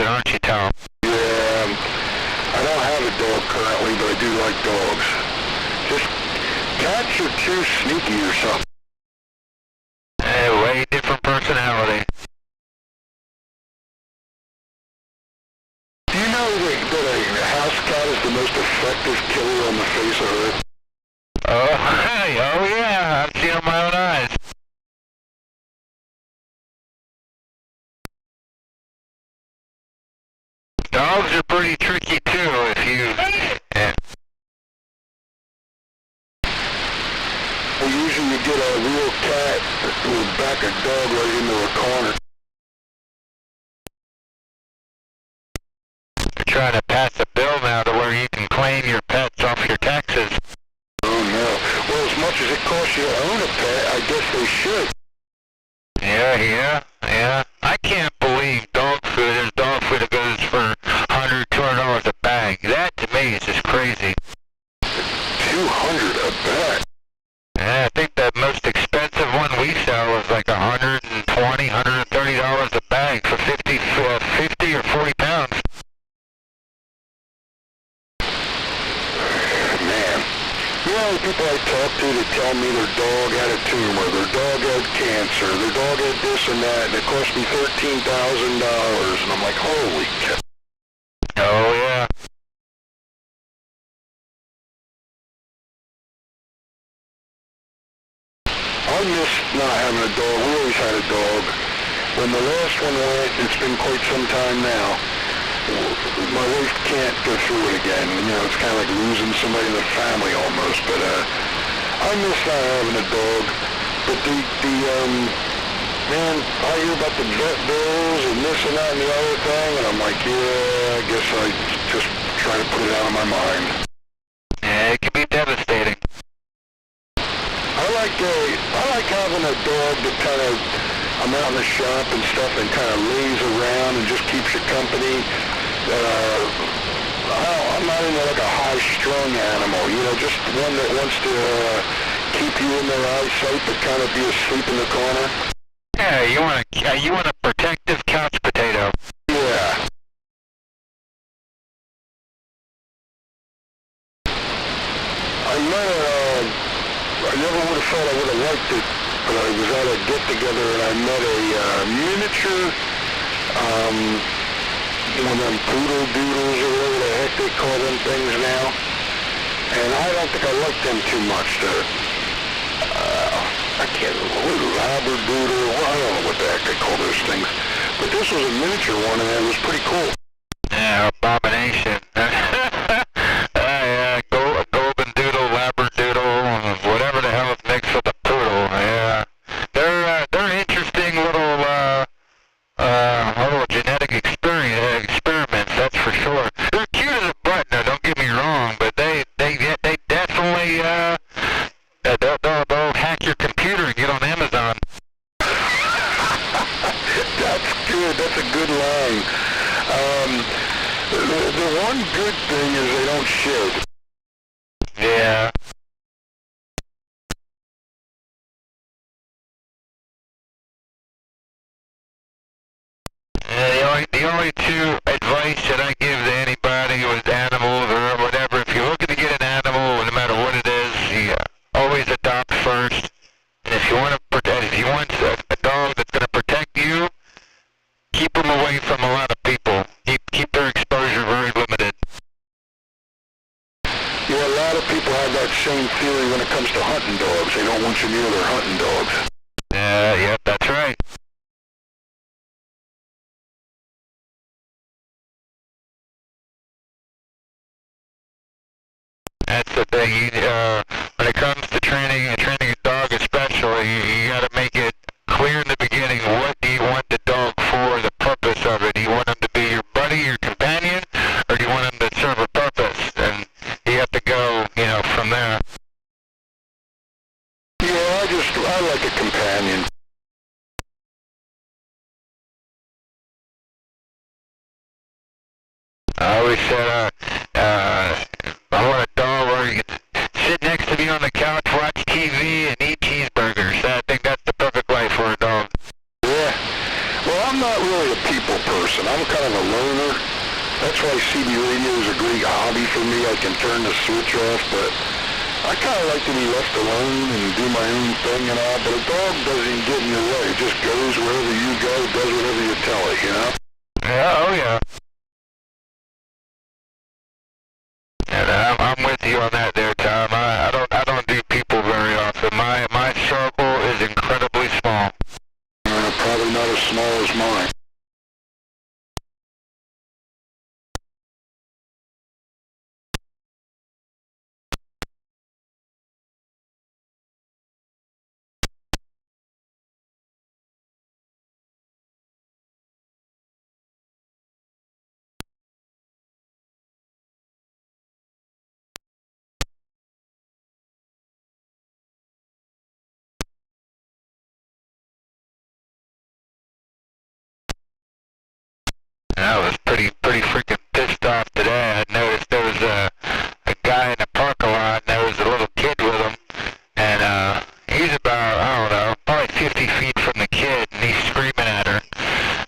it, aren't you, Tom? Yeah, I don't have a dog currently, but I do like dogs. Just cats are too sneaky or something. Way different personality. Do you know that a house cat is the most effective killer on the face of Earth? Oh, hey, oh yeah, I've seen it with my own eyes. Dogs are pretty tricky too if you... Yeah. Well, usually you get a real cat will back a dog right into a corner. They're trying to pass a bill now to where you can claim your pets off your taxes. Oh no. Well, as much as it costs you to own a pet, I guess they should. Yeah. I can't believe dog food, there's dog food that goes for $100, $200 a bag. That to me is just crazy. $200 a bag? Yeah, I think the most expensive one we sell is like $120, $130 a bag for 50 or 40 pounds. Man. You know, the people I talk to that tell me their dog had a tumor, their dog had cancer, their dog had this and that, and it cost me $13,000, and I'm like, holy cow. Oh yeah. I miss not having a dog. We always had a dog. When the last one went, it's been quite some time now. My wife can't go through it again. You know, it's kind of like losing somebody in the family almost. But I miss not having a dog. But man, I hear about the vet bills and this and that and the other thing, and I'm like, yeah, I guess I just try to put it out of my mind. Yeah, it can be devastating. I like having a dog that kind of, I'm out in the shop and stuff and kind of lays around and just keeps you company. I'm not into like a high-strung animal, you know, just one that wants to keep you in their eyesight but kind of be asleep in the corner. Yeah, you want a protective couch potato. Yeah. I never would have thought I would have liked it, but I was at a get-together and I met a miniature, one of them poodle doodles or whatever the heck they call them things now. And I don't think I like them too much. I can't remember, labradoodle, well, I don't know what the heck they call those things. But this was a miniature one and it was pretty cool. Yeah, abomination. Golden doodle, labradoodle, whatever the hell is mixed with a poodle. Yeah, they're interesting little genetic experiments. That's for sure. They're cute as a button. Now, don't get me wrong, but they definitely they'll hack your computer and get on Amazon. That's good. That's a good line. The one good thing is they don't shed. Yeah. The only two advice that I give to anybody with animals or whatever, if you're looking to get an animal, no matter what it is, you always adopt first. And if you want a dog that's going to protect you, keep them away from a lot of people. Keep their exposure very limited. Yeah, a lot of people have that same theory when it comes to hunting dogs. They don't want you near their hunting dogs. Yep, that's right. That's the thing. When it comes to training a dog especially, you got to make it clear in the beginning, what do you want the dog for, the purpose of it. Do you want him to be your buddy, your companion, or do you want him to serve a purpose? And you have to go, from there. Yeah, I like a companion. I always said, I want a dog where you can sit next I'm not really a people person. I'm kind of a loner. That's why CB radio is a great hobby for me. I can turn the switch off, but I kind of like to be left alone and do my own thing and all, but a dog doesn't get in your way. It just goes wherever you go, does whatever you tell it, you know? Yeah, oh yeah. And I'm with you on that there, Tom. I don't do people very often. My circle is incredibly small. Probably not as small as mine. And I was pretty freaking pissed off today. I noticed there was a guy in the parking lot, and there was a little kid with him, and he's about, I don't know, probably 50 feet from the kid, and he's screaming at her.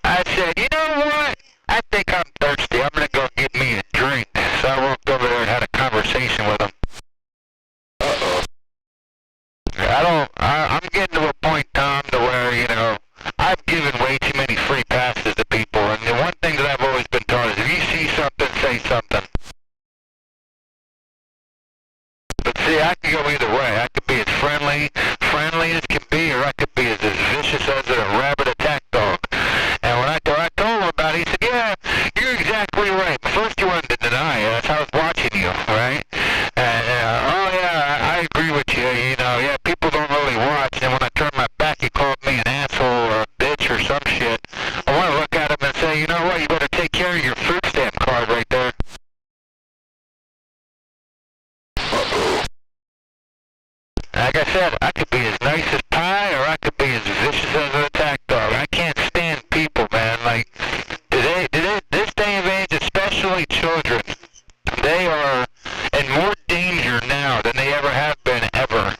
I said, you know what? I think I'm thirsty. I'm gonna go get me a drink. So I walked over there and had a conversation with him. I'm getting to a point, Tom, to where, you know, I've given way too many free passes to people, and the one thing that I've always been taught is if you see something, say something. But see, I could go either way. I could be as friendly as can be, or I could be as vicious as a rabid attack dog. And when I told him about it, he said, yeah, you're exactly right. First you wanted to deny it. That's how I was watching you, right? And, oh yeah, I agree with you. You know, yeah, people don't really watch. And when I turned my back, he called me an asshole or a bitch or some shit. I want to look at him and say, you know what, you better take care of your food stamp card right there. Like I said, I could be as nice as pie, or I could be as vicious as an attack dog. I can't stand people, man. Like, this day and age, especially children, they are in more danger now than they ever have been, ever.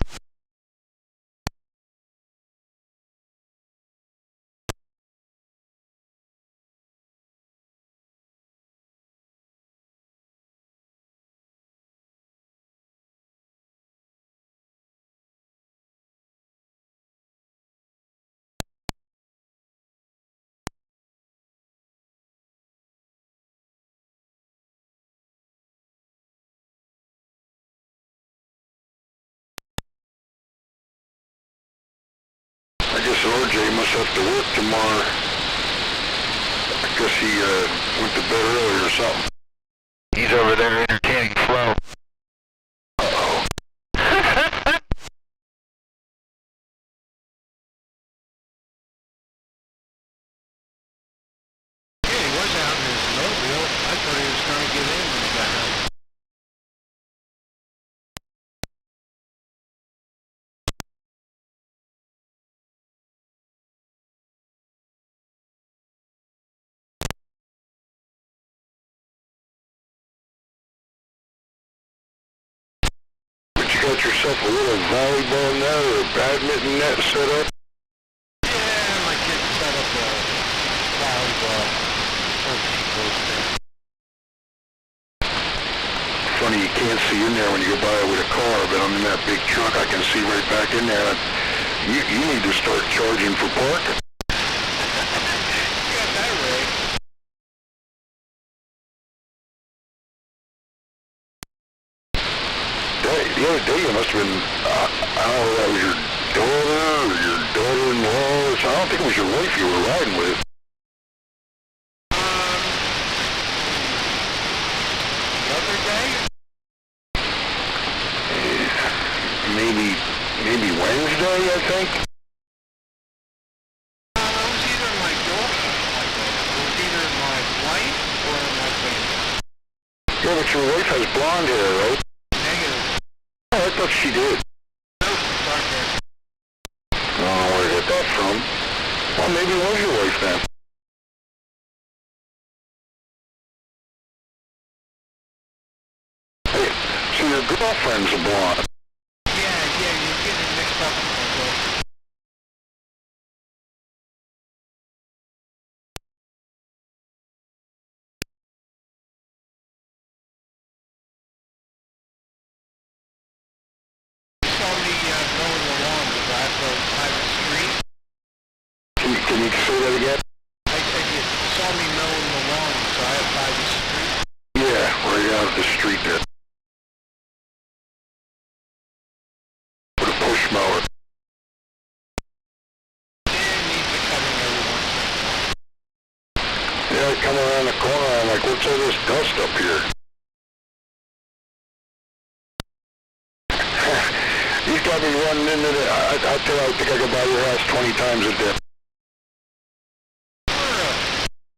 I guess RJ must have to work tomorrow. I guess he went to bed early or something. He's over there entertaining Flo. Uh-oh. Yeah, he was out in his mobile. I thought he was going to get in when he got out. But you got yourself a little volleyball net or a badminton net set up? Yeah, my kid set up a volleyball. Funny you can't see in there when you go by with a car, but I'm in that big truck. I can see right back in there. You need to start charging for parking. You got that right. The other day you must have been, I don't know, that was your daughter or your daughter-in-law or something. I don't think it was your wife you were riding with. The other day? Maybe Wednesday, I think. It was either my daughter, it was either my wife or my friend. Yeah, but your wife has blonde hair, right? Negative. Oh, I thought she did. Nope, dark hair. I don't know where to get that from. Well, maybe it was your wife then. Hey, so your girlfriend's a blonde. come around the corner, I'm like, what's all this dust up here? He's got me running into the, I tell you, I think I could buy your house 20 times a day.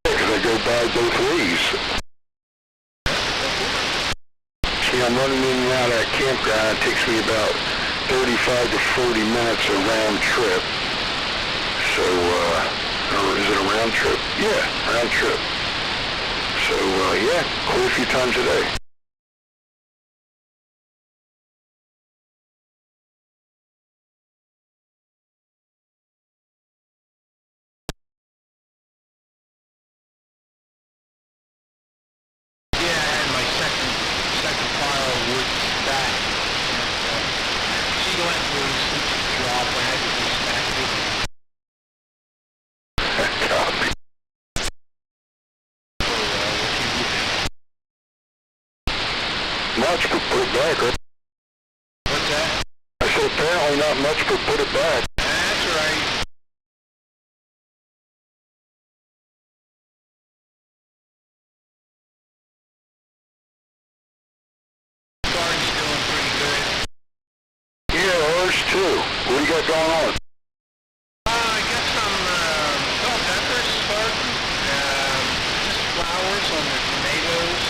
Because I go by both ways. See, I'm running in and out of that campground. It takes me about 35 to 40 minutes a round trip. So, or is it a round trip? Yeah, round trip. So, yeah, quite a few times a day. Yeah, I had my second pile of wood stack. She went loose, she dropped, I had to restack it. Copy. Much, but put it back. Right? What's that? I said apparently not much, but put it back. That's right. Garden's doing pretty good. Yeah, ours too. What do you got going on? I got some bell peppers starting, just flowers on the tomatoes,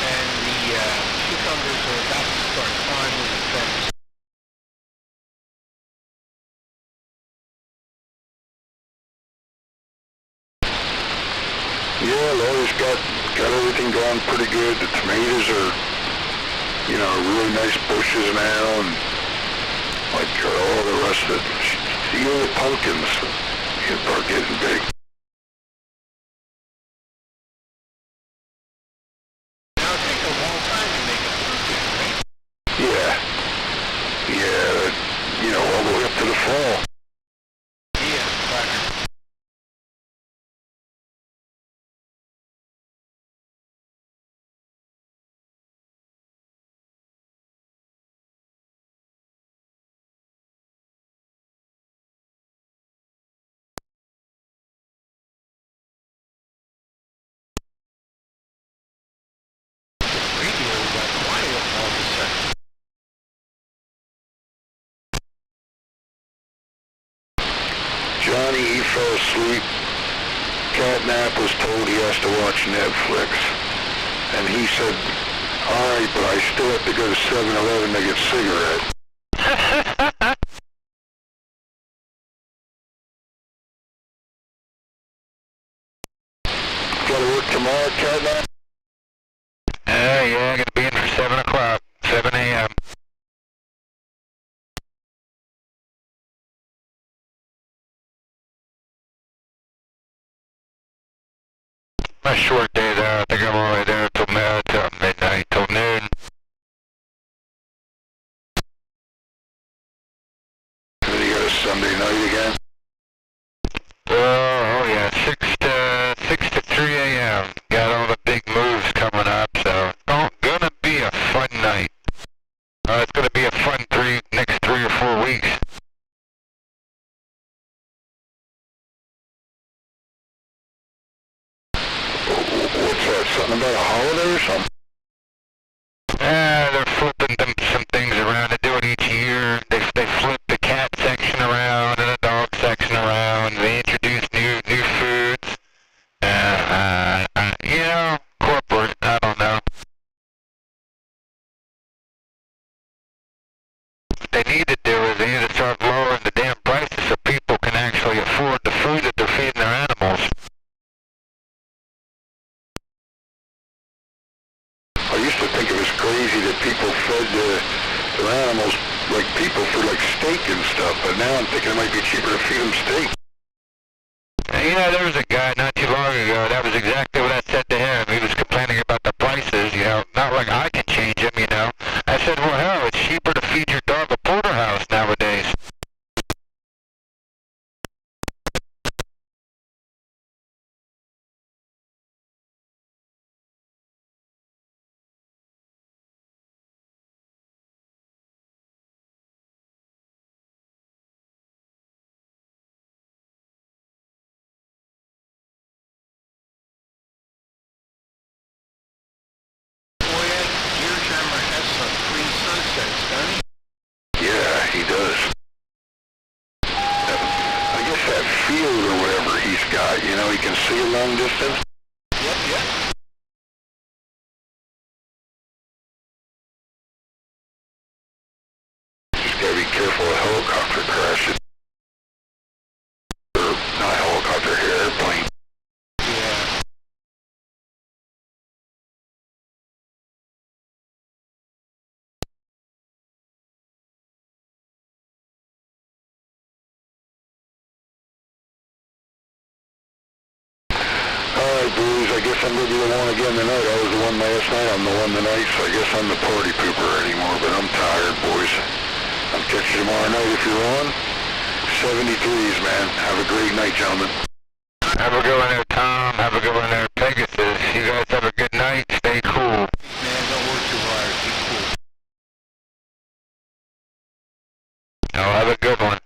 and the cucumbers are about to start climbing the fence. Yeah, Laura's got everything going pretty good. The tomatoes are, you know, really nice bushes now, and like all the rest of it. Even the pumpkins are getting big. Now it takes a long time to make a pumpkin, right? Yeah, you know, all the way up to the fall. Yeah, but radio got quiet all of a sudden. Johnny, he fell asleep. Catnap was told he has to watch Netflix. And he said, all right, but I still have to go to 7-Eleven to get cigarettes. Gotta work tomorrow, Catnap? Yeah, I'm gonna be in for 7 o'clock, 7 a.m. A short day there. I think I'm only there till midnight, till noon. And then you got a Sunday night again? Oh yeah, 6 to 3 a.m. Got all the big moves coming up, so gonna be a fun night. It's gonna be a fun next 3 or 4 weeks. What's that, something about a holiday or something? They're flipping some things around. They do it each year. They flip the cat section around and the dog section around. They introduce new foods. You know, corporate. I don't know. What they need to do is they need to start lowering the damn prices so people can actually afford the food that they're feeding their animals. I used to think it was crazy that people fed their animals like people for like steak and stuff, but now I'm thinking it might be cheaper to feed them steak. You know, there was a guy not too long ago, that was exactly what I said to him. He was complaining about the prices, you know, not like I can change them, you know. I said, well, hell, it's cheaper to feed your dog a porterhouse nowadays. Now you can see a long distance? Yep, yep. Just gotta be careful of helicopter crashes. Or not helicopter, airplane. Yeah. Alright, boys, I guess I'm gonna be the one again tonight. I was the one last night, I'm the one tonight, so I guess I'm the party pooper anymore, but I'm tired, boys. I'll catch you tomorrow night if you're on. 73s, man. Have a great night, gentlemen. Have a good one there, Tom. Have a good one there, Pegasus. You guys have a good night. Stay cool. Man, don't work too hard. Keep cool. Oh, have a good one.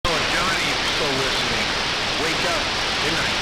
Oh, Johnny, you're still listening. Wake up. Good night.